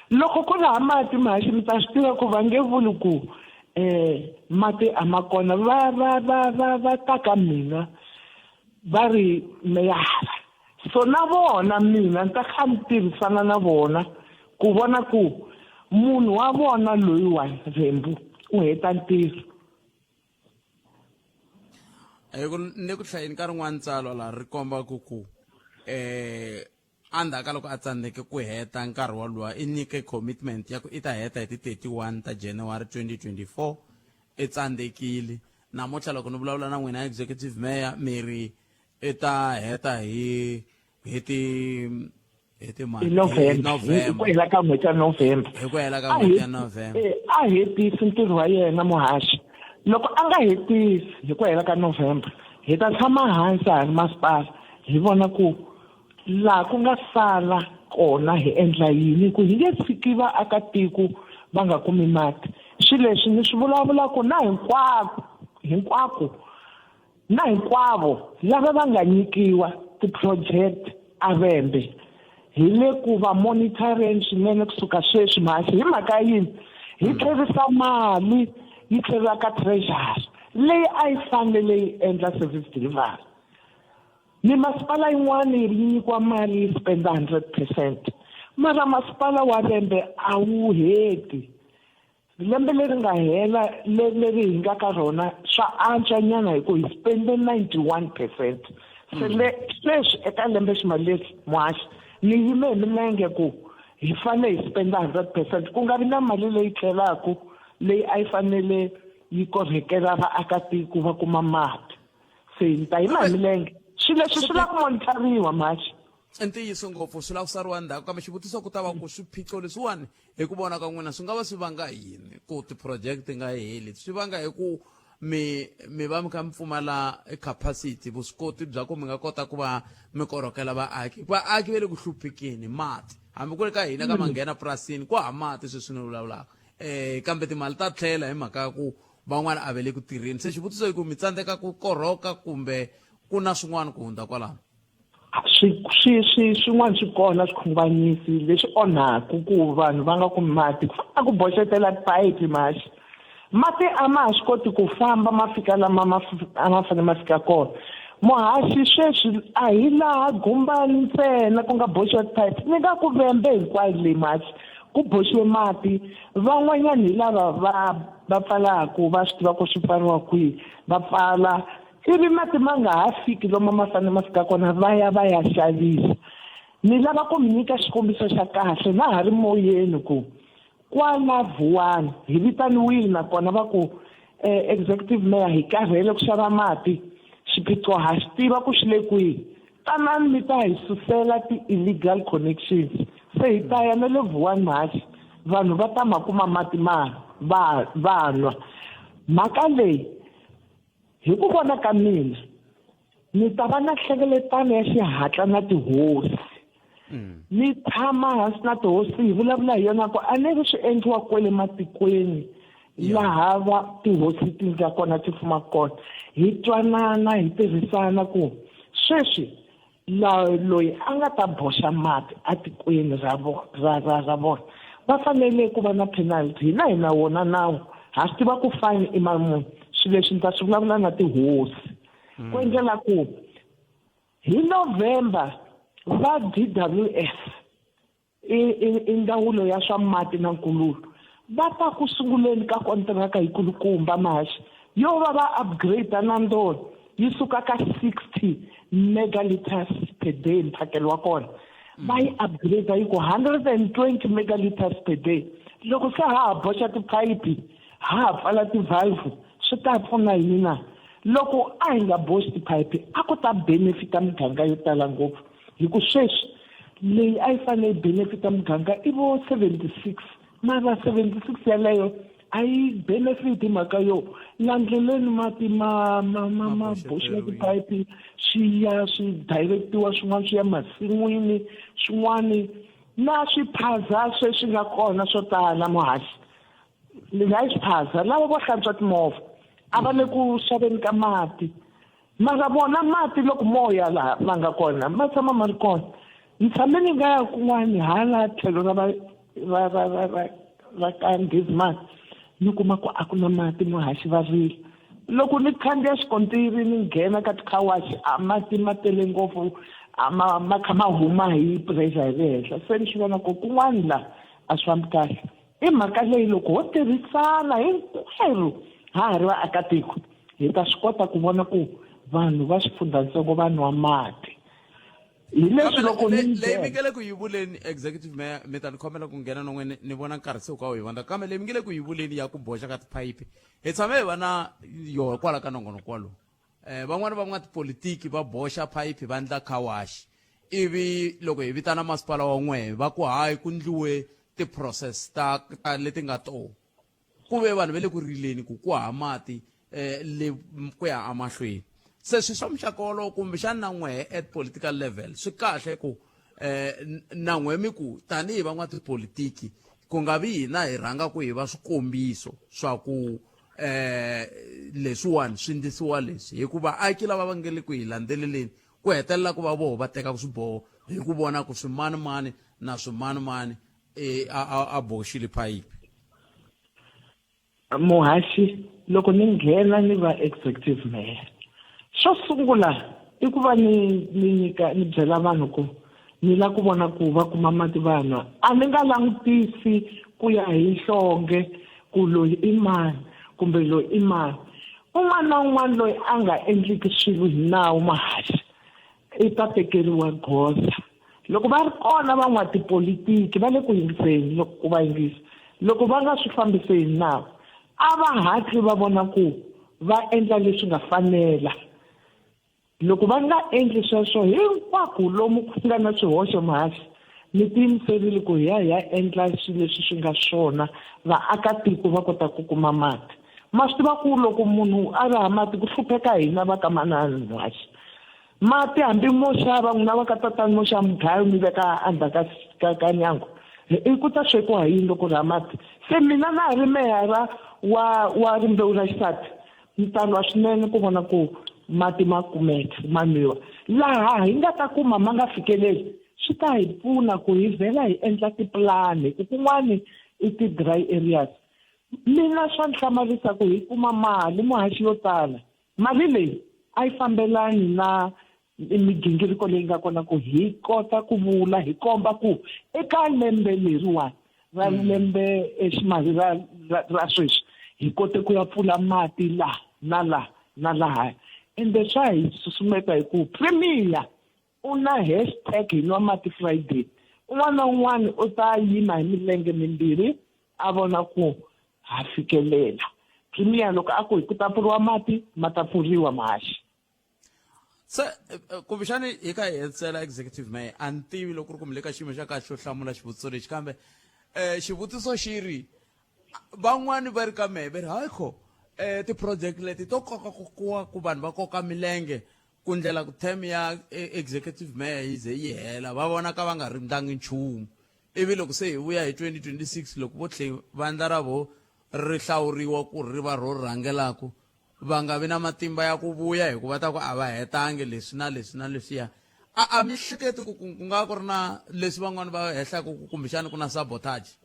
loko ku ri ha mati muhaxi mi ta swi tiva ku va nge vuli ku mati a ma kona va ta ka mina va ri meyara so na vona mina ni ta kha ni tirhisana na vona ku vona ku munhu wa vona loyiwani Rembu u heta ntirho. Ni ku hlayeni ka rin'wana tsalwa laha ri komba ku andhaka loko a tsandzeke ku heta nkarhi walowa i nyike commitment ya ku i ta heta hi ti 31 ta January 2024 i tsandzekile namuntlha loko ni vulavula na n'wina executive mayor miri i ta heta hi November hi ku hela ka n'hweti ya November a hetisi ntirho wa yena muhaxi loko a nga hetisi hi ku hela ka November hi ta tshama hansi ha ri masipala hi vona ku laha ku nga sala kona hi endla yini ku hi nge tshiki vaakatiko va nga kumi mati swilo leswi ni swi vulavulaka na hinkwavo lava va nga nyikiwa ti-project a vembe hi le ku va monitoring swinene kusuka sweswi muhaxi hi mhaka yini hi tlherisa mali yi tlhelela ka treasury leyi a yi fanele yi endla service delivery ni masipala yin'wana yi nyikiwa mali yi spenda 100% mara masipala wa Vembe a wu heti lembe leri nga hela leri hi nga ka rona swa antswa nyana hi ku hi spende 91% se sweswi eka lembe ximali lexi muhaxi ni yime hi milenge ku hi fanele hi spenda 100% ku nga vi na mali leyi tlhelaku leyi a yi fanele yi korhekela vaakatiko va kuma mati se ni ta yima hi milenge swilo leswi swi lava ku monitoriwa muhaxi. Ntiyiso ngopfu swi lava ku sariwa ndzhaku kambe xivutiso ku ta va ku swiphiqo leswiwani hi ku vona ka n'wina swi nga va swi vanga yini ku ti-project nga heli swi vanga hi ku mi va mi kha mi pfumala capacity vuswikoti bya ku mi nga kota ku va mi korhokela vaaki va le ku hluphekeni mati hambi ku ri ka hina ka manghena purasini ku ha mati sweswi ni vulavulaka kambe timali ta tlhela hi mhaka ya ku van'wana a ve le ku tirheni se xivutiso hi ku mi tsandzeka ku korhoka kumbe ku na swin'wana ku hundza kwalaho. swin'wana swi kona swikhunguvanyisi leswi onhaka ku vanhu va nga kumi mati ku fana ku boxetela tipayipi mati a ma ha swi koti ku famba ma fika lama a ma fanele ma fika kona. Muhaxi sweswi a hi laha Gumbani ntsena ku nga boxiwa tipayipi ni nga ku Vhembe hinkwayo leyi mati ku boxiwe mati. Van'wanyana hi lava va pfalaku va swi tiva ku swi pfariwa kwihi va pfala ivi mati ma nga ha fiki lomu ma fanele ma fika kona va ya xavisa. Ni lava ku mi nyika xikombiso xa kahle na ha ri moyeni ku kwala Vuwani hi vitaniwile nakona va ku executive mayor hi karhele ku xava mati xiphiqo ha xi tiva ku xi le kwihi. Tanani mi ta hi susela ti-illegal connections se hi ta ya na le Vuwani Mahaxi vanhu va ta ma kuma mati va nwa. Mhaka leyi hi ku vona ka mina ni ta va na nhlengeletano ya xihatla na tihosi. Ni tshama hansi na tihosi hi vulavula hi yona ku a ni ri swi endliwa kwale matikweni laha tihosi ti nga kona ti fuma kona hi twanana hi tirhisana ku sweswi loyi a nga ta boxa mati atikweni ra vona va fanele ku va na penalty. Hina hi na wona nawu ha swi tiva ku fine i mali muni. Swilo leswi ni ta swi vulavula na tihosi ku endlela ku hi November va DWS i ndzawulo ya swa mati na nkululo va ta ku sunguleni ka kontraka yikulukumba Mahaxi yo va upgrade na Ndolo yi suka ka 60 megaliters per day mphakelo wa kona va yi upgrade yi ku 120 megaliters per day. Loko se ha boxa tiphayiphi ha pfala tivalve swi ta pfuna hina. Loko a hi nga boxi tiphayiphi a ku ta benefita miganga yo tala ngopfu hi ku sweswi leyi a yi fanele benefita muganga i vo 76 mara 76 yaleyo a yi benefit hi mhaka yo landleleni mati ma boxiwa tiphayiphi swi ya swi directiwa swin'wana swi ya masin'wini swin'wani na swiphaza sweswi nga kona swo tala Muhaxi. Ni nga yi swiphaza lava vo hlantswa timovha a va le ku xaveni ka mati mara vona mati loko moya laha ma nga kona ma tshama ma ri kona. Ni tshame ni nga ya kun'wana hala tlhelo ra ka Ngizimani ni kuma ku a ku na mati Muhaxi va rila. Loko ni khandziya xikontiri ni nghena ka tikhawaxi a mati ma tele ngopfu ma kha ma huma hi pressure hi le henhla. Se ni swi vona ku kun'wana laha a swi fambi kahle. I mhaka leyi loko ho tirhisana hinkwerhu ha ha ri vaakatiko hi ta swi kota ku vona ku vanhu va xifundzatsongo va nwa mati. Hi leswi loko leyi mi nge le ku yi vuleni executive mayor mi ta ni khomela ku nghena non'wini ni vona nkarhi se u ka wu hi vona kambe leyi mi nge le ku yi vuleni ya ku boxa ka tiphayiphi hi tshame hi va na yoho kwala ka nongonoko walowu. Van'wani van'watipolitiki va boxa phayiphi va endla khawaxi ivi loko hi vitana masipala wa n'wehe va ku hayi ku ndliwe ti-process ta leti nga toho ku ve vanhu va le ku rileni ku ha mati ku ya amahlweni. Se swi swa muxaka wolowo kumbexana na n'wehe at political level swi kahle ku na n'wehe mi ku tanihi van'watipolitiki ku nga vi hina hi rhanga ku hi va swikombiso swa ku leswiwani swi ndlisiwa leswi hikuva vaaki lava va nge le ku hi landzeleleni ku hetelela ku va voho va teka swiboho hi ku vona ku swimanimani na swimanimani a boxile phayiphi. Muhaxi loko ni nghena ni va executive mayor xo sungula i ku va ni byela vanhu ku ni la ku vona ku va kuma mati va nwa. A ni nga langutisi ku ya hi nhlonge ku loyi i mani kumbe loyi i mani. Un'wana na un'wana loyi a nga endliki swilo hi nawu Muhaxi i ta tekeriwa goza. Loko va ri kona van'watipolitiki va le ku yingiseni loko ku va yingisa loko va nga swi fambiseni nawu a va hatli va vona ku va endla leswi nga fanela. Loko va nga endli sweswo hinkwako lomu ku nga na swihoxo Muhaxi ni tiyimiserile ku hi ya endla swilo leswi swi nga swona vaakatiko va kota ku kuma mati. Ma swi tiva ku loko munhu a ri hava mati ku hlupheka hina va ka manana Muhaxi. Mati hambi mo xava n'wina va ka tatani mo xava mugayo mi veka endzhaku ka nyango i ku ta swekiwa hi yini loko ri hava mati. Se mina na ha ri meyara wa rimbewu ra xisati ni ta lwa swinene ku vona ku mati ma kumeka ma nwiwa. laha hi nga ta kuma ma nga fikeleli swi ta hi pfuna ku hi vhela hi endla tipulani ku kun'wani i ti-dry areas. Mina swa ni hlamarisa ku hi kuma mali muhaxi yo tala mali leyi a yi fambelani na migingiriko leyi nga kona ku hi kota ku vula hi komba ku eka lembe leriwani ra lembe eximali ra sweswi hi kote ku ya pfula mati laha na laha ende swa hi susumeta hi ku premier u na hashtag hi nwa mati Friday un'wana na un'wana u ta yima hi milenge mimbirhi a vona ku ha fikelela premier loko a ku hi ku ta pfuriwa mati ma ta pfuriwa mahaxi. Se kumbexani hi ka hetsela executive mayor a ni tivi loko ri ku mi le ka xiyimo xa kahle xo hlamula xivutiso lexi kambe xivutiso xi ri van'wani va ri ka mehe va ri hayikho ti-project leti to koka ku vanhu va koka milenge ku ndlela ku term ya executive mayor yi ze yi hela va vona ka va nga rindangi nchumu ivi loko se hi vuya hi 2026 loko vo tlhe vandla ra vo ri hlawuriwa ku ri va ro rhangelaka va nga vi na matimba ya ku vuya hikuva ta ku a va hetangi leswi na leswi na leswiya a mi hleketi ku nga ku ri na leswi van'wani va hehlaka ku kumbexani ku na sabotage.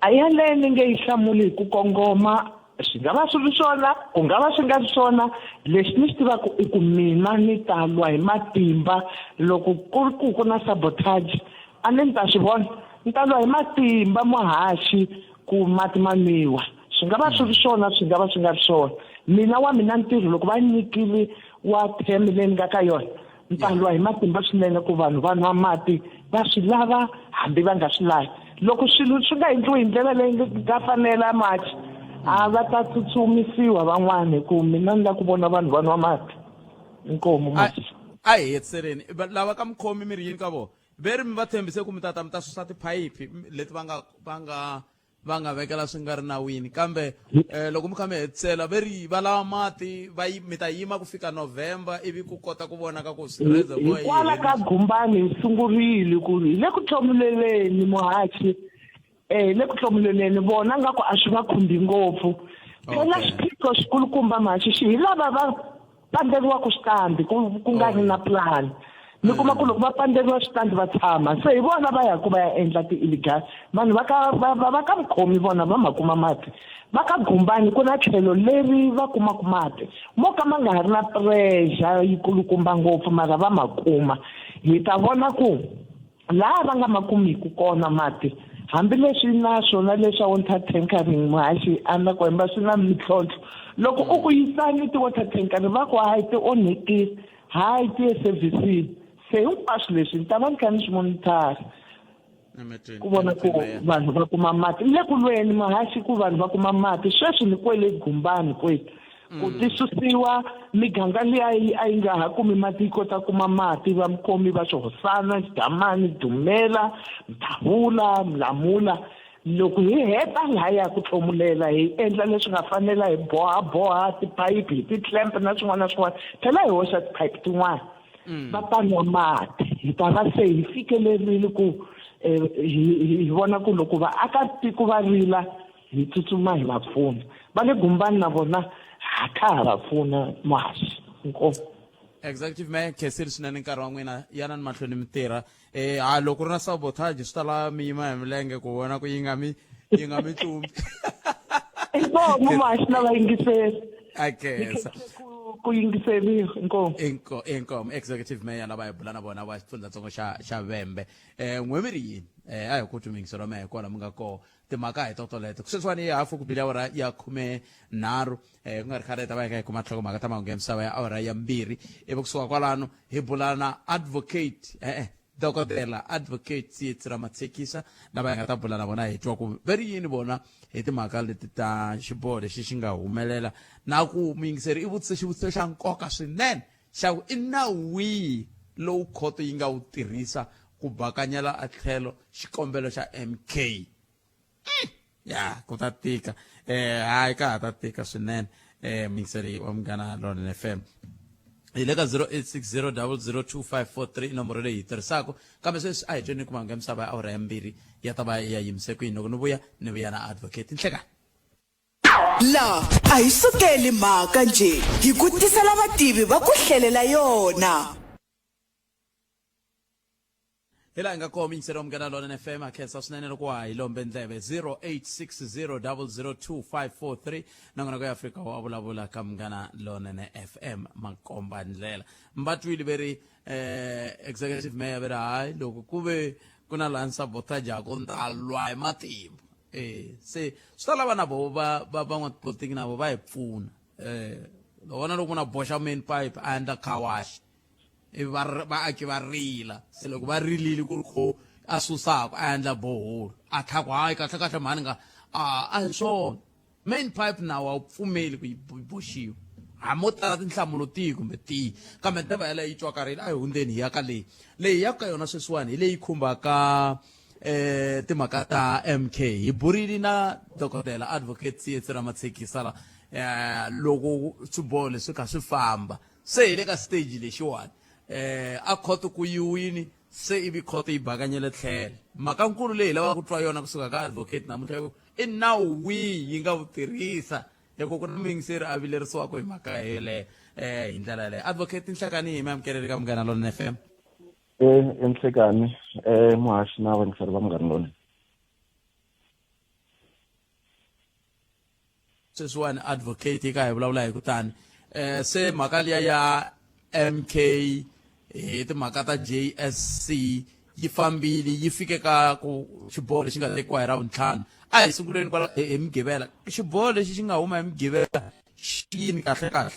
A yaleyo ni nge yi hlamuli hi ku kongoma swi nga va swi ri swona ku nga va swi nga ri swona leswi ni swi tivaka i ku mina ni ta lwa hi matimba loko ku ri ku na sabotage a ni ta swi vona ni ta lwa hi matimba muhaxi ku mati ma nwiwa swi nga va swi ri swona swi nga va swi nga ri swona mina wa mina ntirho loko va nyikile wa term leyi ni nga ka yona ni ta lwa hi matimba swinene ku vanhu va nwa mati va swi lava hambi va nga swi lavi loko swilo swi nga endliwi hi ndlela leyi nga fanela mati a va ta tsutsumisiwa van'wani ku mina ni la ku vona vanhu va nwa mati inkomu mati a hi hetiseleni lava ka mukhomi mi ri yini ka vona ve ri mi va tshembise ku mi ta susa tiphayiphi leti va nga vekela swi nga ri nawini kambe loko mi kha mi hetisela ve ri va lava mati mi ta yima ku fika November ivi ku kota ku vona ka ku hikwala ka Gumbani hi sungurile ku hi le ku tlhomuleleni muhaxi le ku tlhomuleleni vona nga ku a swi va khumbi ngopfu phela xiphiqo xikulukumba mahaxi xi hi lava va panderiwaka switandi ku nga ri na plan ni kuma ku loko va panderiwa switandi va tshama se hi vona va ya ku va ya endla ti-illegal vanhu va ka mukhomi vona va ma kuma mati va ka Gumbani ku na tlhelo leri va kumaka mati mo ka ma nga ri na pressure yikulukumba ngopfu mara va ma kuma hi ta vona ku laha va nga ma kumiki kona mati hambileswi na swona leswa water tankering muhaxi a na kwemba swi na mitlhontlho loko u ku yisani ti-water tankering va ku hayi ti onhekile hayi ti servicini se hinkwaswo leswi ni ta va ni kha ni swi monitara ku vona ku vanhu va kuma mati le ku lweni muhaxi ku vanhu va kuma mati sweswi ni kwele Gumbani kwetu ku tisusiwa miganga leyi a yi nga ha kumi mati yi kota kuma mati va mukhomi va Swihosana Xidamani Dumela Mdavula Mlamula loko hi heta lahaya ku tlhomulela hi endla leswi nga fanela hi boha tiphayiphi hi ti-clamp na swin'wana na swin'wana phela hi hoxa tiphayiphi tin'wana va ta nwa mati hi ta va se hi fikelerile ku hi vona ku loko vaakatiko va rila hi tsutsuma hi va pfuna va le Gumbani na vona ha kha ha va pfuna muhaxi inkomu. Executive Mayor khesiri swinene nkarhi wa n'wina yana ni mahlweni mi tirha loko ri na sabotage swi ta lava mi yima hi milenge ku vona ku yi nga mi tlumbi inkomu muhaxi na vayingiseri a khensa ku yingiseriwa inkomu executive mayor lava hi bula na vona va xifundzatsongo xa Vhembe n'we mi ri yini a hi ku tumingiseriwa mehe kona mi nga koho timhaka hi totoleto sweswiwani hi hafu ku bile awara ya 13 ku nga ri khale ta va hi kha hi kuma nhlokomhaka ta mahungu ya misava ya awara ya 2 ivi kusuka kwalano hi bula na advocate dokodela advocate Tsietsira Matsekisa lava hi nga ta bula na vona hi twa ku ve ri yini vona hi timhaka leti ta xiboho lexi xi nga humelela na ku muyingiseri i vutise xivutiso xa nkoka swinene xa ku i nawu wihi lowu khoto yi nga wu tirhisa ku bakanyela a tlhelo xikombelo xa MK ya ku ta tika hayi ka ha ta tika swinene muyingiseri wa Munghana Lonene FM hi le ka 0860002543 nomboro leyi hi tirhisako kambe sweswi a hi tweni ku mahungu ya misava ya awara ya 2 ya ta va ya yimise ku yini loko ni vuya na advocate nhlekani la a hi sukeli mhaka nje hi ku tisela vativi va ku hlelela yona. hela nga komi insero mgana lona FM akhetsa swinene loko wa hi lombe ndleve 0860002543 nangona kwa Africa wa vulavula ka mgana lona FM makomba ndlela mbatwili veri executive mayor veri hayi loko kuve kuna la sabotage ko ndalwa ematimba se swi ta lava na vo va n'watipolitiki na vo va hi pfuna vona loko na boxa main pipe a endla kawash vaaki va rila se loko va rilile ku ri kho a susaka a endla boholo a tlhaka hayi kahlekahle mhani nga a hi swona main pipe nawu a wu pfumeli ku yi boxiwa mo tala tinhlamulo tihi kumbe tihi kambe ndeva yaleyo yi tswakarile a hi hundzeni hi ya ka leyi ya ka yona sweswiwani hi leyi khumbaka timhaka ta MK hi burile na dokodela advocate Tsietsi Ramatshekisa la loko swiboho leswi kha swi famba se hi le ka stage lexiwani a khoto ku yiwini se ivi khoto yi bakanyele tlhelo mhaka nkulu leyi lava ku twa yona kusuka ka advocate namuntlha i nawu wihi yi nga wu tirhisa loko ku ri mingiseri a vilerisiwaka hi mhaka yeleyo hi ndlela yaleyo advocate nhlekani hi mi amukeleli ka Munghana Lonene FM enhlekani muhaxi na vangiseri va Munghana Lonene sweswiwani advocate ka hi vulavula hi kutani se mhaka liya ya MK hi timhaka ta JSC yi fambile yi fike ka ku xiboho lexi nga tekiwa hi Ravuntlhanu a hi sunguleni kwala hi Mugqivela xiboho lexi xi nga huma hi Mugqivela xi yini kahle kahle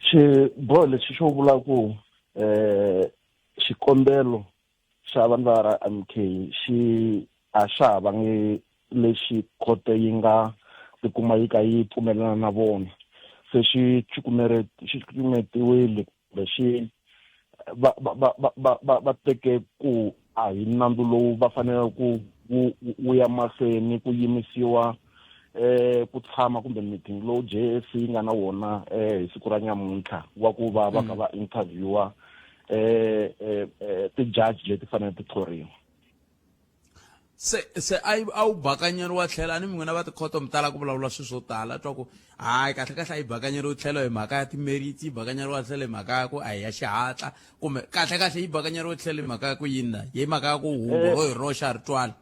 xiboho lexi xo vula ku xikombelo xa vandla ra MK xi a xa vangi lexi khoto yi nga tikuma yi ka yi pfumelana na vona se xi cukumetiwile lexi va teke ku a hi nandzu lowu va fanele ku wu ya mahlweni ku yimisiwa ku tshama kumbe meeting lowu JSC yi nga na wona hi siku ra nyamuntlha wa ku va va ka va interviewa ti-judge leti fanele ti thoriwa se a wu bakanyeriwa tlhelo a ni n'wina va tikhoto mi tala ku vulavula swilo swo tala twa ku hayi kahle kahle a yi bakanyeriwa tlhelo hi mhaka ya timeriti yi bakanyeriwa tlhelo hi mhaka ya ku a hi ya xihatla kumbe kahle kahle yi bakanyeriwa tlhelo hi mhaka ya ku yini hi mhaka ya ku huvo ro hi roxa ri twala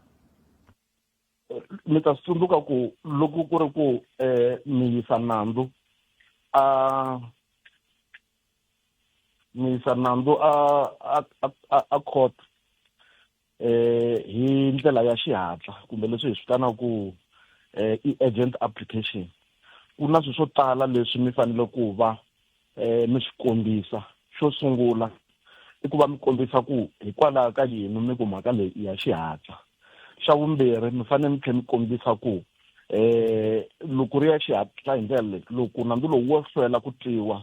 mi ta swi tsundzuka ku loko ku ri ku mi yisa nandzu a court hi ndlela ya xihatla kumbe leswi hi swi vitanaka ku i urgent application ku na swilo swo tala leswi mi fanele ku va mi swi kombisa xo sungula i ku va mi kombisa ku hikwalaho ka yini mi ku mhaka leyi ya xihatla xa vumbirhi mi fanele mi tlhela mi kombisa ku loko ri ya xihatla hi ndlela leyi loko nandzu lowu wo hlwela ku twiwa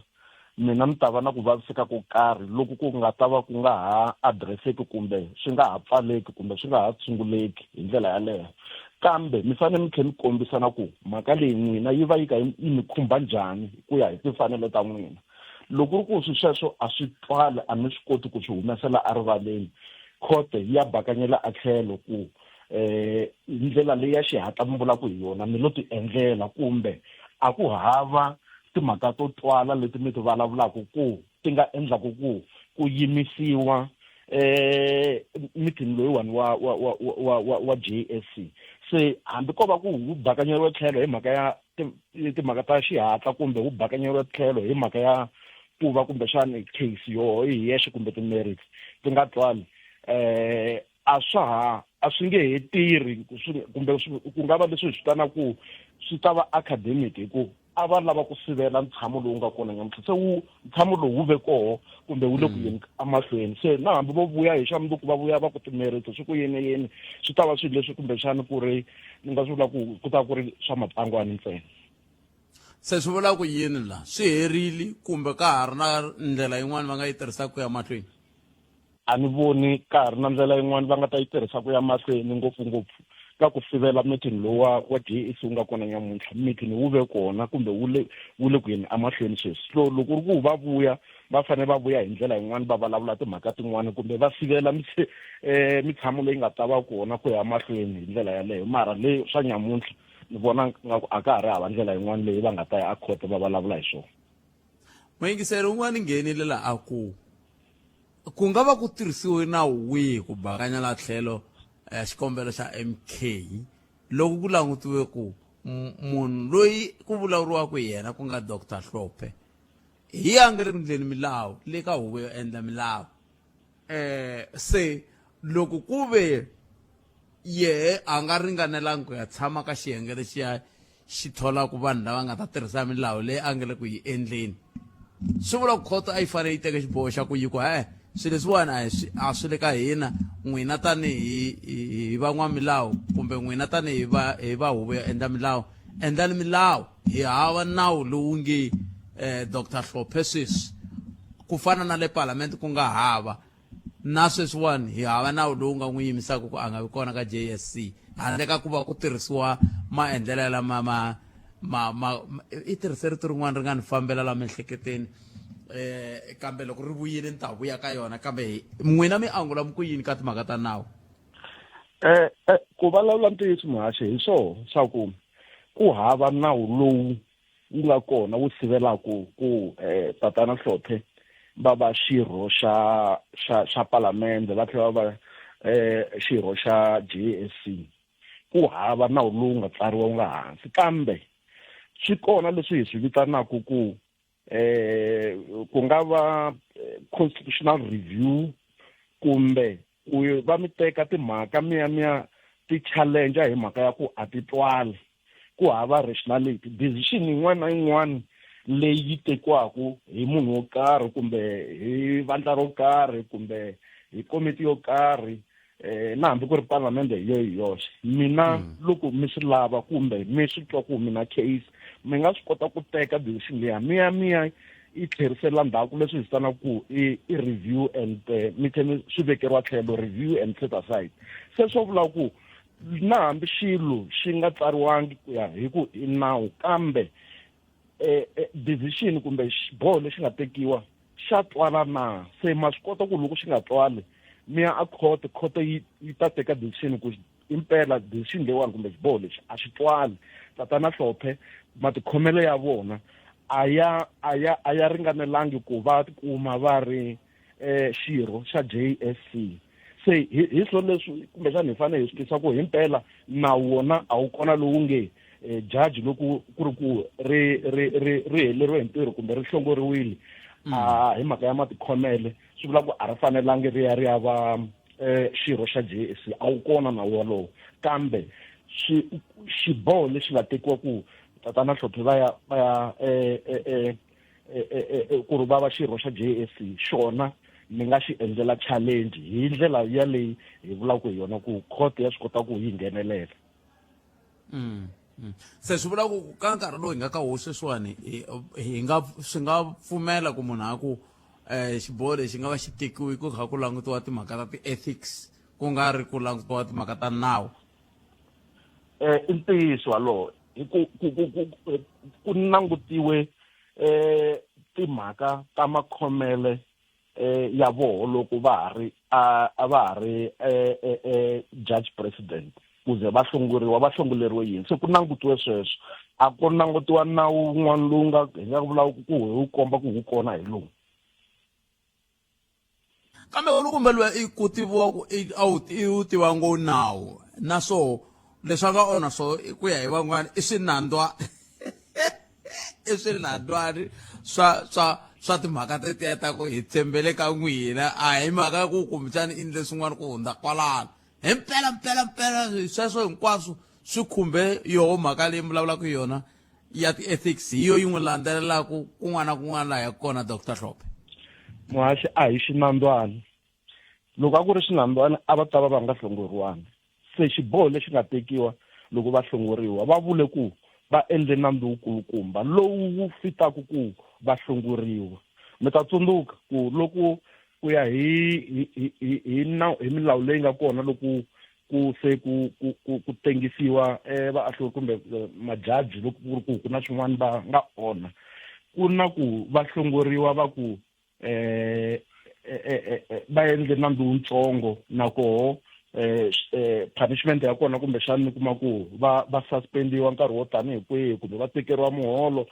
mina mi ta va na ku vaviseka ko karhi loko ku nga ta va ku nga ha addresseki kumbe swi nga ha pfaleki kumbe swi nga ha tshunguleki hi ndlela yaleyo kambe mi fanele mi tlhela mi kombisa na ku mhaka leyi n'wina yi va yi ka yi mi khumba njhani ku ya hi timfanelo ta n'wina loko ri ku swi sweswo a swi twali a mi swi koti ku swi humesela erivaleni khote ya bakanyela a tlhelo ku ndlela leyi ya xihatla mi vulaka hi yona mi lo ti endlela kumbe a ku hava timhaka to twala leti mi ti vulavulaka ku ti nga endlaka ku yimisiwa meeting loyiwani wa JSC se hambi ko va ku wu bakanyeriwa tlhelo hi mhaka ya timhaka ta xihatla kumbe wu bakanyeriwa tlhelo hi mhaka ya ku va kumbexana case yoho hi yexe kumbe timerits ti nga twali a swi nge he tirhi kumbe ku nga va leswi hi swi vitanaka ku swi ta va academic hi ku a va lava ku sivela ntshamo lowu nga kona nyamuntlha se ntshamo lowu wu ve koho kumbe wu le ku yeni emahlweni se na hambi vo vuya hi xa mundzuku va vuya va ku timerito swi ku yini swi ta va swilo leswi kumbexana ku ri ni nga swi vula ku ta ku ri swa matlangwani ntsena se swi vula ku yini la swi herile kumbe ka ha ri na ndlela yin'wana va nga yi tirhisaka ku ya mahlweni a ni voni ka ha ri na ndlela yin'wana va nga ta yi tirhisa ku ya mahlweni ngopfungopfu ka ku sivela meeting lowu wa JSC wu nga kona nyamuntlha meeting wu ve kona kumbe wu le ku yeni emahlweni sweswi so loko ri ku va vuya va fanele va vuya hi ndlela yin'wana va vulavula timhaka tin'wana kumbe va sivela mitshamo leyi nga ta va kona ku ya mahlweni hi ndlela yaleyo mara leyi swa nyamuntlha ni vona ngaku a ka ha ri hava ndlela yin'wana leyi va nga ta ya a court va vulavula hi swona muyingiseri un'wana nghenile la a ku ku nga va ku tirhisiwe nawu wihi ku bakanya la tlhelo xikombelo xa MK loko ku langutiwe ku munhu loyi ku vulavuriwaka hi yena ku nga Dr. Hlophe hi a nga ri ndleni milawu le ka huvo yo endla milawu se loko ku ve ye a nga ringanelangi ku ya tshama ka xiyenge lexiya xi tholaka vanhu lava nga ta tirhisa milawu leyi a nga le ku yi endleni swi vula ku khoto a yi fanele yi teka xiboho xa ku yi ku swilo leswiwani a swi le ka hina n'wina tanihi van'wamilawu kumbe n'wina tanihi va huvo yo endla milawu endlani milawu hi hava nawu lowu nge Dr. Hlophe sweswi ku fana na le palamende ku nga hava na sweswiwani hi hava nawu lowu nga n'wi yimisaka ku a nga vi kona ka JSC handle ka ku va ku tirhisiwa maendlelo lama i tirhise rito rin'wana ri nga ni fambela la miehleketeni kambe loko ri vuyile ni ta vuya ka yona kambe n'wina mi angula ku yini ka timhaka ta nawu ku vulavula ntiyiso muhaxi hi swona swa ku hava nawu lowu wu nga kona wu sivelaku ku tatana Hlophe va va xirho xa palamende va tlhela va va xirho xa JSC ku hava nawu lowu nga tsariwa wu nga hansi kambe swi kona leswi hi swi vitanaka ku nga va constitutional review kumbe ku va mi teka timhaka miya ti challenge hi mhaka ya ku a ti twali ku hava rationality decision yin'wana na yin'wana leyi tekiwaku hi munhu wo karhi kumbe hi vandla ro karhi kumbe hi komiti yo karhi na hambi ku ri palamende hi yoxe mina loko mi swi lava kumbe mi swi twa ku mina case mi nga swi kota ku teka decision leya miya i tlherisela ndzhaku leswi hi vitanaka ku i review and mi tlhela swi vekeriwa tlhelo review and set aside se swo vula ku na hambi xilo xi nga tsariwangi ku ya hi ku i nawu kambe decision kumbe xiboho lexi nga tekiwa xa twala na se ma swi kota ku loko xi nga twali miya a khoto yi ta teka decision ku impela decision leyiwani kumbe xiboho lexi a xi twali tatana Hlophe matikhomelo ya vona a ya ringanelangi ku va tikuma va ri xirho xa JSC se hi swo leswi kumbexana hi fanele hi swi tisa ku himpela nawu wona a wu kona lowu nge judge loko ku ri ku ri heleriwe hi ntirho kumbe ri hlongoriwile hi mhaka ya matikhomele swi vula ku a ri fanelangi ri ya va xirho xa JSC a wu kona nawu walowo kambe xiboho lexi nga tekiwa ku tatana Hlophe va ya ku ri va va xirho xa JSC xona ni nga xi endlela challenge hi ndlela yaleyi hi vulaka hi yona ku court ya swi kota ku yi nghenelela se swi vula ku ka nkarhi lowu hi nga ka wo sweswiwani swi nga pfumela ku munhu a ku xiboho lexi nga va xi tekiwi ku kha ku langutiwa timhaka ta ti-ethics ku nga ri ku langutiwa timhaka ta nawu i ntiyiso walowo ku langutiwe timhaka ta makhomele ya voho loko va ha ri judge president kuze va hlongoleriwe yini se ku langutiwe sweswo a ku langutiwa nawu wun'wana lowu nga hi nga vula ku wu komba ku wu kona hi lowu kambe loko kumbeliwa ku tiviwa ku i wu tiva ngo nawu na swo leswi nga onha swo ku ya hi van'wana i swinandwa swinandwani swa timhaka tetiya ta ku hi tshembele ka n'wina a hi mhaka ya ku kumbexani i ndle swin'wana ku hundza kwalano hi mpela sweswo hinkwaswo swi khumbe yoho mhaka leyi vulavulaka yona ya ti-ethics hi yo yi n'wi landzelelaka kun'wana na kun'wana laha ya kona Dr. Hlophe muhaxi a hi xinandzwana loko a ku ri xinandzwana a va ta va nga hlongoriwangi se xiboho lexi nga tekiwa loko va hlongoriwa va vule ku va endle nandzu wukulukumba lowu wu fitaka ku va hlongoriwa mi ta tsundzuka ku loko ku ya hi milawu leyi nga kona loko ku se ku tengisiwa vaahli kumbe majaji loko ku ri ku na swin'wana va nga onha ku na ku va hlongoriwa va ku va endle nandzu wutsongo na koho punishment ya kona kumbe xana mi kuma ku va suspendiwa nkarhi wo tanihi kwihi kumbe va tekeriwa muholo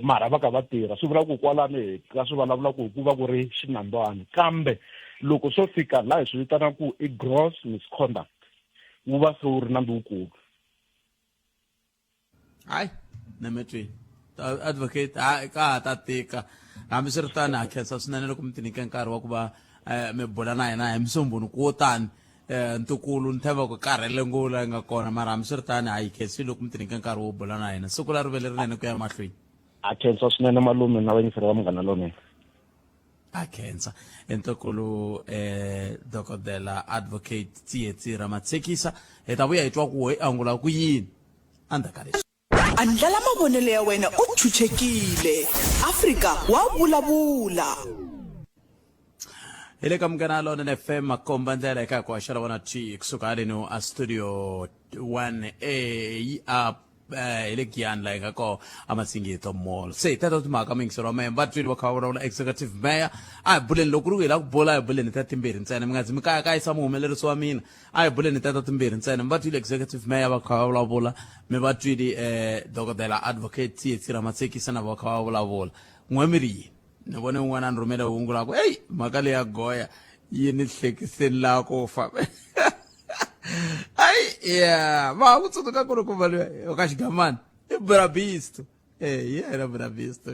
mara va ka va tirha swi vula ku kwalani ka swi vulavula ku va ku ri xinambani kambe loko swo fika laha hi swi vitana ku i gross misconduct wu va se wu ri nandzu wukulu. hayi nemetweni advocate ka ha ta tika hambi swi ri tani ha khensa swinene loko mi ti nyike nkarhi wa ku va mi bula na hina hi msombhoni ku wo tani ntukulu ni tshemba ku karhele ngula yi nga kona mara hambi swi ri tani ha yi khensile loko mi ti nyike nkarhi wo bula na hina siku la rivele rinene ku ya mahlweni. A khensa swinene malume na vayingiseri va Munghana Lonene. A khensa ntukulu dokodela advocate Tsietsi Ramatsekisa hi ta vuya hi twa ku hi angula ku yini andzhaka leswi. Andlala mavonelo ya wena u chuchekile. Afrika wa vulavula. Ile ka Munghana Lonene FM makomba ndlela eka ku axela vona T kusuka haleno a studio 1A up ile Giyani la eka ko amasingito mall se tata timhaka mingisero ma va twini va khawula executive mayor a buleni loko ri hila ku bola buleni ta timbirhi ntsena mi nga dzimi kaya ka isa muhumelerisi wa mina a buleni tata timbirhi ntsena mi va twile executive mayor va khawula mi va twile dokodela advocate Tsietsi Ramatsekisa na va khawula n'we miri ni vone un'wana ni rhumela hungu lako hey mhaka leya goya yini hlekiseni la ko fa ai yeah va ku tsundzuka ku ri ku valiwa ka xigamani i brabisto yena brabisto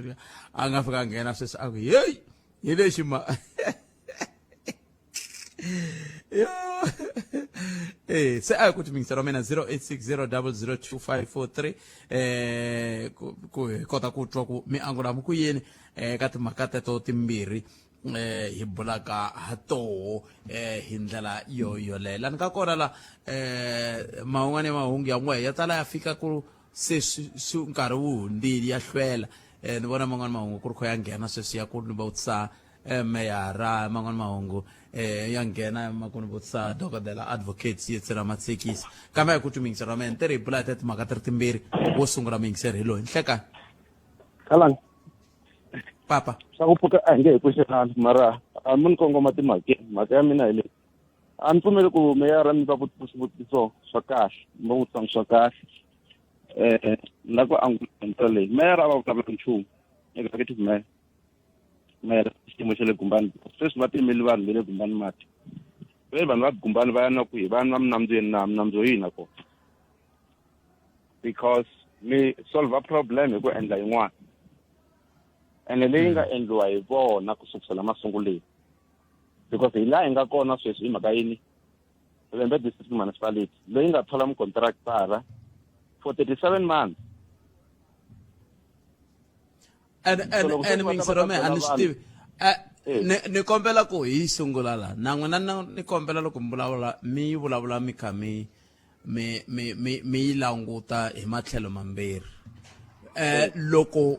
a nga fika nghena sweswi a ku hey hi lexi ma se a ku timingisela wa mina 0860002543 ku kota ku twa ku mi angula mu ku yini ka timhaka teto timbirhi hi bulaka ha toho hi ndlela yolela ni ka kona la mahungu ni mahungu ya n'we ya tsala ya fika ku se nkarhi wu hundzile ya hlwela ni vona man'wana mahungu ku ri kho ya nghena sweswi ya ku ni vutisa meyara man'wana mahungu ya nghena ma ku ni vutisa dokodela advocate Tsietsi Ramatsekisa kambe hi ku timingisela wa mina tirhi hi bula ta timhaka ti ri timbirhi wo sungula mingiseri hi loyi nhlekani Kalang papa sa ku pfuka a nge hi questionani mara a mi ni kongoma mhaka ya mina hi leyi a ni pfumeli ku meyara mi va swivutiso swa kahle mi va vutisanga swa kahle na ku angula leyi meyara a va vulavula nchumu executive mayor xiyimo xa le Gumbani sweswi va timeli vanhu va le Gumbani mati vanhu va Gumbani va ya na kwihi va na minamdzo yini na kona because mi solve problem hi ku endla yin'wana ene leyi nga endliwa hi vona ku sukisela masunguleni because hi laha hi nga kona sweswi hi mhaka yini Lembe District Municipality leyi nga thola mucontractara for 37 months and mingisero me ani swi tivi ni kombela ku hi sungula la na n'wina ni kombela loko mi vulavula mi kha mi yi languta hi matlhelo mambirhi loko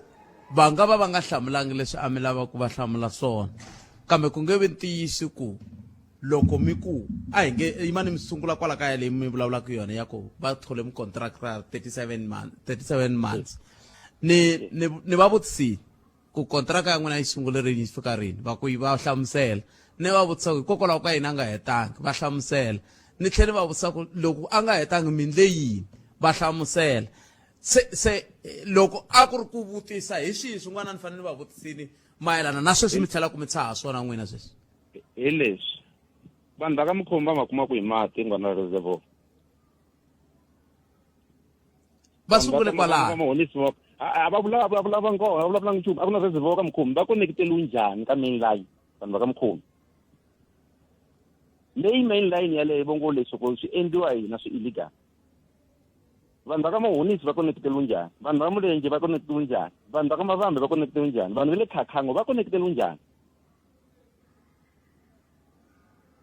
va nga hlamulangi leswi a mi lava ku va hlamula swona kambe ku nge vi ntiyisi ku loko mi ku a hi nge yimani mi sungula kwala kaya leyi mi vulavulaka yona ya ku va thole mucontractor 37 months ni va vutisile ku kontraka ya n'wina yi sungulerini yi fika rini va ku yi va hlamusela ni va vutisa ku hikokwalaho ka yini a nga hetanga va hlamusela ni tlhela ni va vutisa ku loko a nga hetanga mi ndle yini va hlamusela se loko a ku ri ku vutisa hi swihi swin'wana ni fanele ni va vutisini mayelana na sweswi mi tlhela ku mi tshaha swona n'wina sweswi hi leswi vanhu va ka Mukhomi va ma kumaku hi mati Ngwana Reservoir va sungule kwalaha a va vulavula nchumu a ku na reservoir ka Mukhomi va connecteliwe njhani ka main line vanhu va ka Mukhomi leyi main line yaleyo vongo leswi ku swi endliwa hina swi illegal vanhu va ka Mahonisi va connecteliwe njhani vanhu va Mulenje va connecteliwe njhani vanhu va ka Mavambe va connecteliwe njhani vanhu va le Khakhango va connecteliwe njhani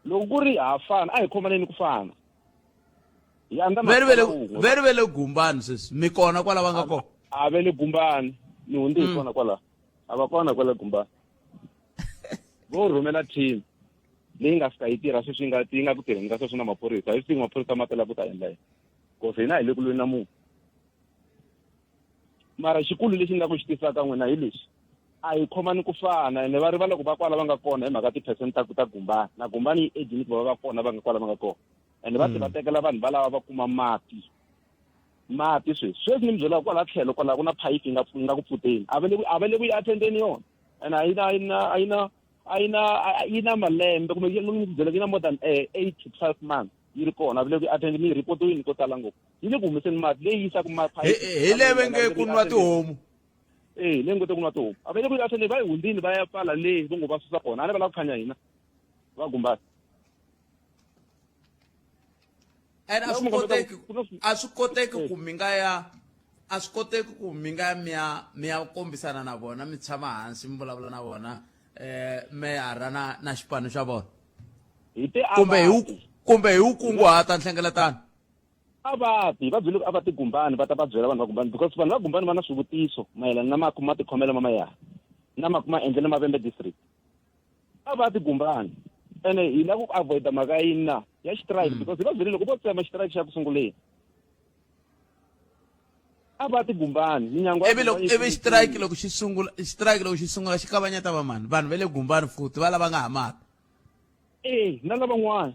loko ku ri ha fana a hi khomaneni ku fana veri vele Gumbani sweswi mi kona kwala va nga kona a ve le Gumbani ni hundzi hi kona kwala a va kona kwala Gumbani vo rhumela team leyi nga fika yi tirha sweswi yi nga ku tirheni ka sweswi na maphorisa hi swi maphorisa ma tela ku ta endla yini because hina hi le ku lweni na munhu mara xikulu lexi nga ku xi tisaka n'wina hi lexi a hi khomani ku fana ene va rivala ku va kwala va nga kona hi mhaka ti-percent ta Gumbani na Gumbani yi edini ku va kwona va nga kwala va nga kona ene va ti va tekela vanhu va lava va kuma mati mati sweswi ni mi byela kwala tlhelo kwala ku na phayiphi yi nga ku pfuteni a va le ku yi attendeni yona and a yi na malembe kumbe ni mi byela yi na more than 8 to 12 months yi ri kona a va le ku yi attendeni yi ripotiwini ko tala ngopfu yi le ku humeseni mati leyi yisaka maphayiphi hi leve nge ku nwa tihomu leyi nge ku nwa tihomu a va le ku yi attendeni va yi hundzini va ya pfala leyi vo ngo va susa kona a ni va lava ku khanya hina va gumbani and a swi koteki ku mi nga ya mi ya kombisana na vona mi tshama hansi mi vulavula na vona meyara na xipano xa vona kumbe hi wu kunguhata nhlengeletano a va byele ku a va tigumbani va ta va byela vanhu va gumbani because vanhu va gumbani va na swivutiso mayelana na matikhomelo ma mayara na maendlelo mavembe district a va tigumbani ene hi lava ku avoida mhaka ya yini na ya strike because hi va byele loko vo tsema strike xa ku sunguleni a va tigumbani ivi strike loko xi sungula xi kavanyeta va mani vanhu va le gumbani futhi va lava nga ha mati na lavan'wana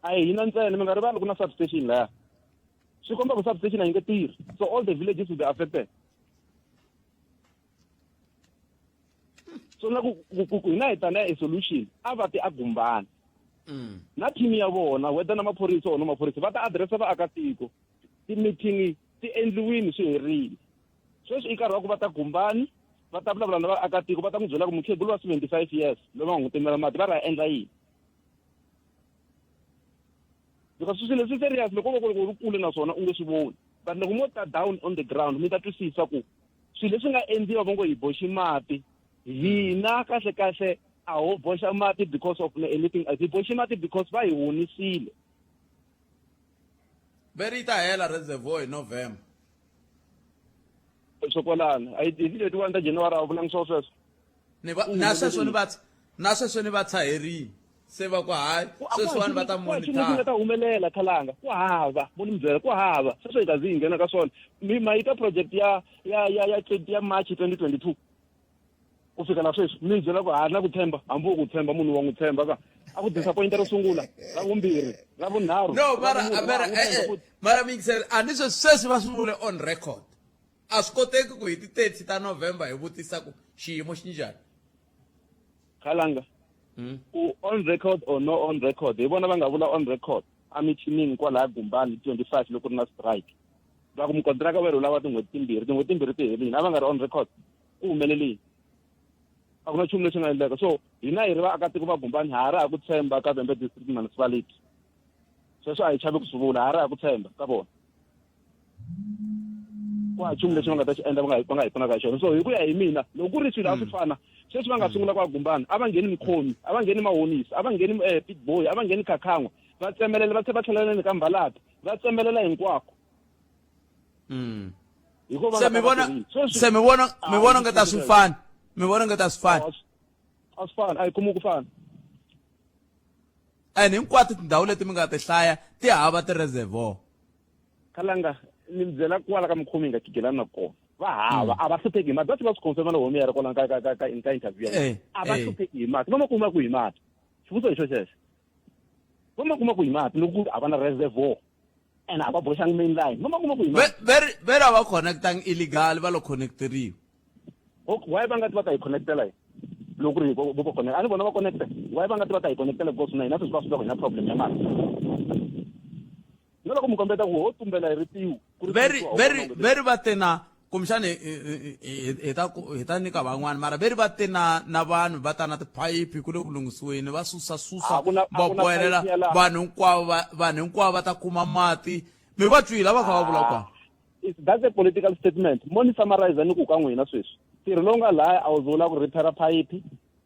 a hi hina ntsena mi nga rivali ku na substation laya swi komba ku substation a yi nge tirhi so all the villages will be affected so na ku hina hi tana a solution a va ti a gumbani na team ya vona whether na maphorisa or no maphorisa va ta addressa vaakatiko ti-meeting ti endliwini swi herile sweswi i nkarhi wa ku va ta gumbani va ta vulavula na vaakatiko va ta n'wi byela ku mukhegulu wa 75 years loyi va n'wi timela mati va ra endla yini because swilo leswi serious loko vo ri kule naswona u nge swi voni but loko mo ta down on the ground mi ta twisisa ku swilo leswi nga endliwa va ngo hi boxi mati hina kahle a ho boxa mati because of anything else hi boxi mati because va hi honisile veri ta hela reservoir hi November sokolana a yi leti wani ta January a vula ngiswo sweswo na sweswo ni va tshaherini se va ku hayi sweswiwani va ta monitor ta humelela khalanga ku hava voni mibyela ku hava sweswo hi ta zi hi nghena ka swona mayita project ya March 2022 ku fikela sweswi mi byela ku na ku tshemba hambi ku tshemba munhu wa n'wi tshemba ka a ku disappoint ro sungula ra vumbirhi ra vunharhu no mara mixer a ni sweswi va swi vule on record a swi koteki ku hi ti 30 ta November hi vutisa ku xiyimo xi njhani khalanga on record or no on record hi vona va nga vula on record a michinini kwalaya gumbani 25 loko ri na strike va ku mukontraka va rhula va tin'hweti timbirhi ti helini a va nga ri on record ku humelelini a ku na nchumu leswi nga endleka so hina hi ri vaakatiko va gumbani ha ra ha ku tshemba ka Vhembe district municipality sweswo a hi chavi ku swi vula ha ra ha ku tshemba ka vona ku ha nchumu leswi va nga ta xi endla va nga hi pfunaka hi xona so hi ku ya hi mina loko ku ri swilo a swi fana sweswi va nga sungula kwa gumbani a va ngheni mikhomi a va ngheni mahonisi a va ngheni pitboy a va ngheni khakhangwa va tsemelela va tlheleleni ka mbalati va tsemelela hinkwako se mi vona nga ta swi fani mi vona nga ta swi fani a swi fani a yi kumi ku fana and hinkwato tindhawu leti mi nga ti hlaya ti hava ti-reservoir khalanga ni mi byela kwala ka mikhomi hi nga cikelani na kona va hava a va hlupheki hi mati va tlhe va swi confirma na homi yara kwala ka interview a va hlupheki hi mati va ma kumaku hi mati xivutiso hi xo xexo va ma kumaku hi mati loko a va na reservoir and a va boxangi main line va ma kumaku hi mati veri a va connectangi illegal va lo connecteriwa why va nga ti va ta hi connectela hi loko ri vo connect a ni vona va connecta why va nga ti va ta hi connectela because na hina sweswi va swi va hi na problem ya mati no loko mi kombeta ku ho tumbela hi ritiwu veri va tena kumbexani hi ta nyika van'wana mara veri va te na vanhu va ta na tiphayiphi ku le ku lunghisiweni va susa va bohelela vanhu hinkwavo va ta kuma mati mi va twile va kha va vula kwa that's a political statement mo ni summarize ni ku ka n'wina sweswi ntirho lowu nga lahaya a wu zula ku repair phayiphi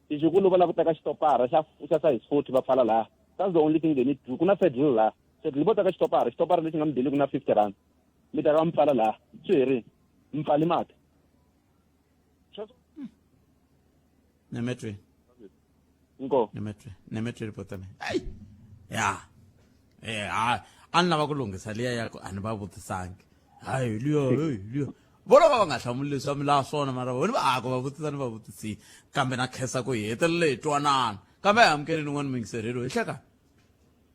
xikulu va lava ku teka xitopara xa size 40 va pfala laha that's the only thing they need to do ku na federal laha federal vo teka xitopara lexi nga mi deli ku na 50 rand mi teka va mi pfala laha swi herini mpfali mati nemetwe inko nemetwe ripota me ai ya a ni lava ku lunghisa liya ya ku a ni va vutisangi hayi liya vona va nga hlamuli leswi va mi lava swona mara voni va ako va vutisa ni va vutisini kambe na khensa ku hi hetelele hi twanana kambe hi amukeleni n'wana mingiserelo hi hleka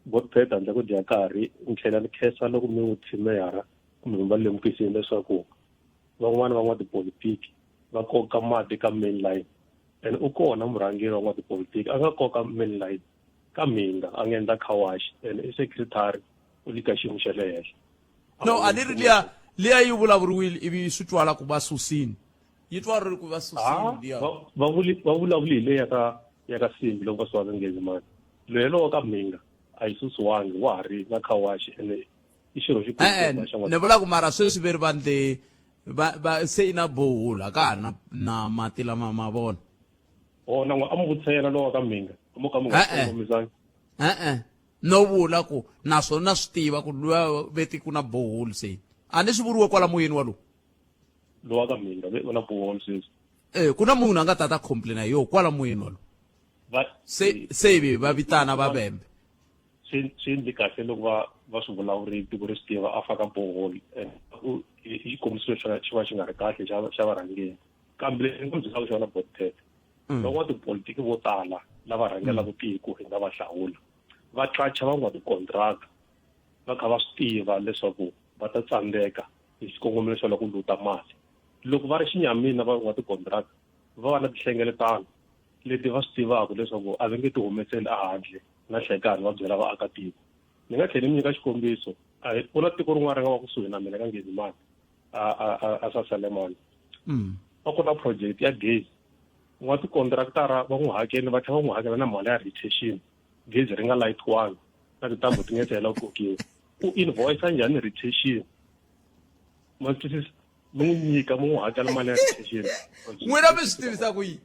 botheta handle ku dya nkarhi ni tlhela ni khensa loko mi n'wi tshimeyara kumbe va lemukisini leswaku van'wana van'watipolitiki va koka mati ka main line and u kona murhangeri wa n'watipolitiki a nga koka main line ka minga a nga endla khawashi and i secretary u le ka xiyimo xa le henhla. No, a ni ri liya yi vulavuriwile ivi swi twala ku va susini yi twala ku va susini liya va vulavulile ya ka Simbi loko va suka ka Ngezimani loyi lowo ka minga a yi susiwangi wa ha ri na khawashi ene i xirho ni vula ku mara sweswi ve ri vandle va se ina bohula ka ha na mati lama ma vona na n'we a mu vutisela lowo ka minga mo ka mu nga kombisanga no vula ku naswona swi tiva ku luya veti ku na bohol se a ni swi vuriwe kwala moyeni wa lowa ka minga ve na bohol sweswi ku na munhu a nga tata complain yo kwala moyeni wa se va vitana va vembe swi endli kahle loko va swi vulavurile tiko ri swi tiva a faka bohol hi xikombiso xi va xi nga ri kahle xa varhangeri kambe leswi ni ku byela xona botet loko tipolitiki vo tala lava rhangelaka tiko hi nga va hlawula va qacha van'wa tikontraka va kha va swi tiva leswaku va ta tsandzeka hi xikongomelo xa loko luta mali loko va ri xinyamini van'wa tikontraka va va na tihlengeletano leti va swi tivaka leswaku a va nge ti humeseli ehandle na nhlekani va byela vaakatiko. Ni nga tlhela ni nyika xikombiso ku na tiko rin'wana ri nga va kusuhi na mina ka Ngezimani a Sasalemani a ku na project ya gezi n'wa tikontraktara va n'wi hakela va tlhela va n'wi hakela na mali ya retention gezi ri nga layitiwangi na tintambu ti nga se hela ku kokiwa u invoice njhani retention ma twisisa mi n'wi nyika mi n'wi hakela mali ya retention n'wina mi swi tivisa ku yini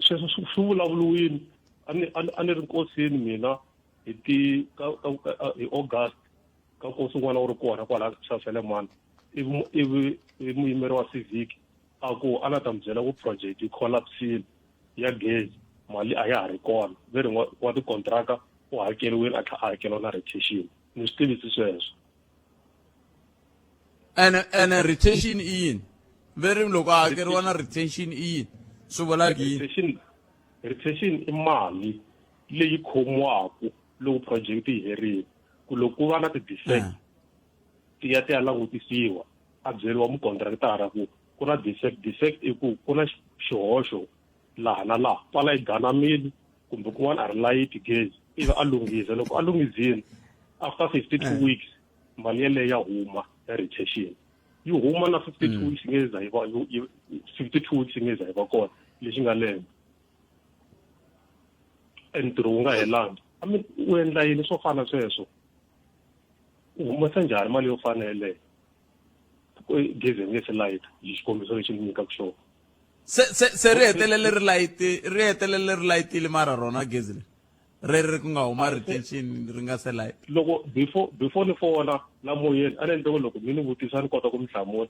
sweswo swi vulavuliwini a ni ri nkosini mina hi August ka nkosi wun'wana wu ri kona kwala Saselemani ivi muyimeri wa civic a ku a na ta mi byela ku project yi collapsile ya gezi mali a ya ha ri kona ve ri wa tikontraka u hakeriwile a tlha a hakeriwa na retention ni swi tivisi sweswo ene retention i yini ve ri loko a hakeriwa na retention i yini swi vula yini retention i mali leyi khomiwaka loko project yi herile ku loko ku va na ti-defect ti ya langutisiwa a byeriwa mukontraktara ku ku na defect i ku ku na xihoxo laha na laha pala yi ganamile kumbe kun'wana a ri layiti gezi ivi a lunghisa loko a lunghisile after 52 weeks mali yaleyo ya huma ya retention yi huma na 52 weeks nge za 52 weeks nge za hi va kona lexi nga lembe entirho wu nga helanga u endla yini swo fana sweswo u humesa njhani mali yo fanele gezi nge se layita hi xikombiso lexi ni nyikaka xona se ri hetelele ri layitile mara rona gezi ri ku nga huma retention ri nga se layita loko before ni fona la moyeni a ni endleko loko mi ni vutisa ni kota ku mi hlamula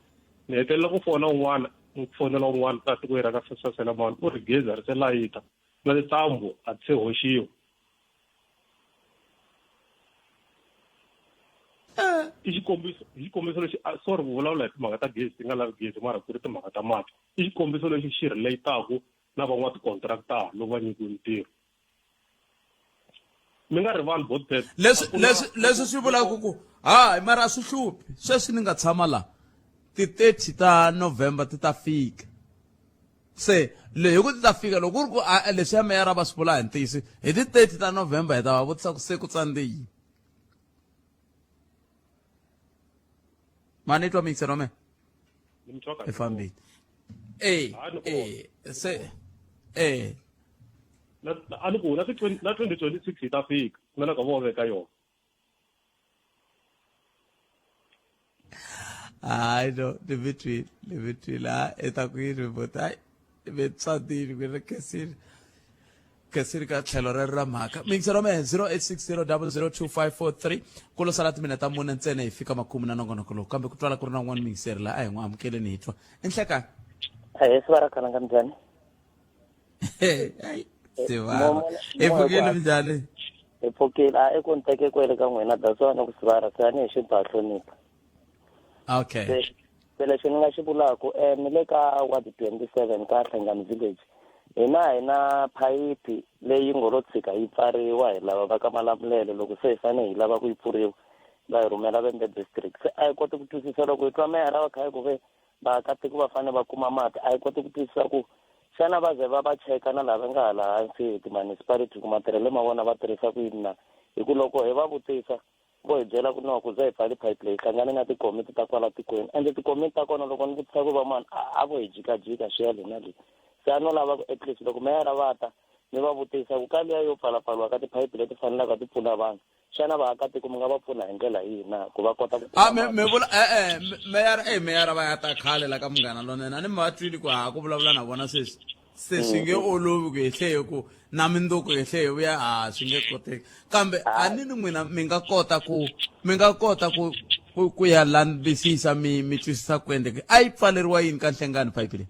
ni hetelela ku fona un'wana ni fonela un'wana ka tiko ra ka Saselemani u ri gezi a ri se layita na tintambu a ti se hoxiwa i xikombiso lexi sorry ku vulavula hi timhaka ta gezi ti nga lavi gezi mara ku ri timhaka ta mati i xikombiso lexi xi relate-aku na van'watikontraktara loko va nyikiwe ntirho mi nga rivali botet leswi swi vulaka ku hayi mara a swi hluphi sweswi ni nga tshama laha ti-30 ta November ti ta fika se hi ku ti ta fika loko ku ri ku leswi ya meyara va swi vula hi ntiyisi hi ti-30 ta November hi ta va vutisa ku se ku tsandze yini mani twa mixer wa me i fambile se a ni ku na 2026 hi ta fika mina ka vo veka yona hayi no Dimitri la eta ku yini but hayi ve tsadini ku ri kesiri ka tlhelo ra mhaka mixer wa me 0860002543 kulo sala timineta mune ntsena hi fika 10 na nongonoko lowu kambe ku twala ku ri na n'wana mixer la a hi n'wi amukeleni hi twa enhlekani swi va ra khalanga njhani tivava hi pfukile njhani hi pfukile a eku nteke kwele ka n'wina daswana ku sivara sani hi xintu a hlonipha okay se lexi ni nga xi vulaku ni le ka ward 27 ka Hlengani village hi na phayiphi leyi ngo lo tshika yi pfariwa hi lava va ka Malamulele loko se hi fane hi lava ku yi pfuriwa va hi rhumela vembe district se a hi koti ku twisisa loko hi twa meyara va kha hi ku ve vaakatiko va fanele va kuma mati a hi koti ku twisisa ku xana va ze va va cheka na lava nga hala hansi ti-municipality ku matirhelo ma vona va tirhisa ku yini na hi ku loko hi va vutisa vo hi byela ku no ku za hi pfali pipe leyi hlangane na tikomiti ta kwala tikweni ende tikomiti ta kona loko ni vutisa ku va mani a vo hi jikajika swi ya le na leyi se a no lava ku at least loko meyara va ta ni va vutisa ku ka liya yo pfalapfaliwa ka tiphayiphi leti fanelaka ti pfuna vanhu xana vaakatiko mi nga va pfuna hi ndlela yihi na ku va kota ku me vula meyara va ya ta khale la ka Munghana Lonene a ni ma twini ku ha ku vulavula na vona se swi nge olovi ku hleyo ku na mindzuku hleyo ya swi nge koteki kambe a ni n'wina mi nga kota ku ya landisisa mi twisisa ku endleke a yi pfaleriwa yini ka nhlengani phayiphi leyi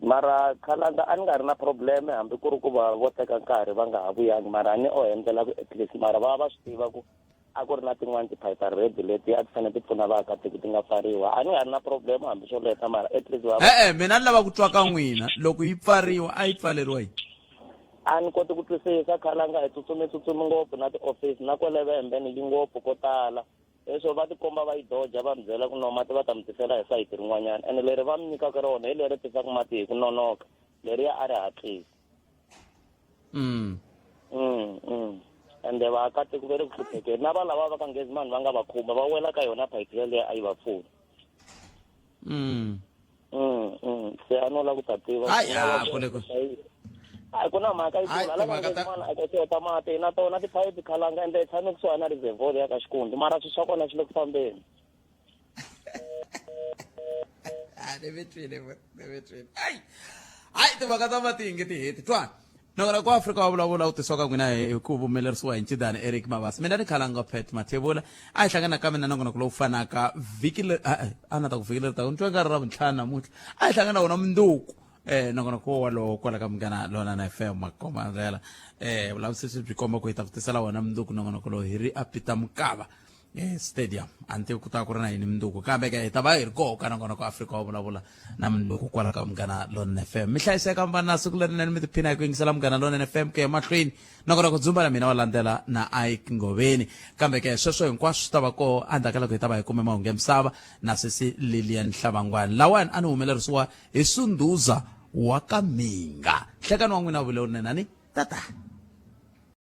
mara Khalanga a ni nga ri na probleme hambi ku ri ku va vo teka nkarhi va nga ha vuyangi mara a ni endlela ku at least mara va va swi tiva ku a ku ri na tin'wani tiphayiphi red leti a ti fanele ti pfuna vaakatiko ti nga pfariwa a ni nga ri na probleme hambi swo leta mara at least mina ni lava ku twa ka n'wina loko yi pfariwa a yi pfaleriwa yini a ni koti ku twisisa Khalanga hi tsutsumi ngopfu na ti-office na kwale vembeni yi ngopfu ko tala leswo va tikomba va yi doja va mi byela ku no mati va ta mi tisela hi sayiti rin'wanyana ene leri va mi nyikaka rona hi leri tisaka mati hi ku nonoka leriya a ri hatlisi ende vaakatiko ve ri ku hluphekeni na va lava va ka ngezimani va nga va khumba va wela ka yona phayiphi yaleyo a yi va pfuna se a no la ku ta tiva a ku na mhaka yi pfuna lava ngezimani a ka xiheta mati na tona tiphayiphi Khalanga ende hi tshame kusuhana na reservoir ya ka Xikondi mara swi swa kona swi le ku fambeni hayi timhaka ta mati hi nge ti heti twana nakona ku Afrika wa vulavula u tisiwaka n'wina hi ku vumelerisiwa hi Ncidani Eric Mabasa mina ni Khalanga Pet Mathebula a hi hlangana ka mina nongonoko lowu fanaka vhiki a na ta ku vhiki leri ta ku ntwa nkarhi ra vuntlhanu namuntlha a hi hlangana wona mundzuku nongonoko walowo kwala ka Munghana Lonene FM makomarela vulavisisi byi komba ku hi ta ku tisela wona mundzuku nongonoko lowu hi ri a Peter Mokaba stadium anti ku ta ku ri na yini mundzuku kambe ke hi ta va hi ri koho ka nongonoko Afrika wa vulavula na mundzuku kwala ka Munghana Lonene FM mi hlayiseka mbana na siku lerinene mi tiphina hi ku yingisela Munghana Lonene FM ke emahlweni nongonoko dzumba na mina wa landzela na Ike Ngoveni kambe ke sweswo hinkwaswo swi ta va koho andhakela ku hi ta va hi kume mahungu ya misava na sisi Lilian Hlavangwani lawani a ni humelerisiwa hi Sunduza wa ka Minga hlekani wa n'wina vulewunene ani tata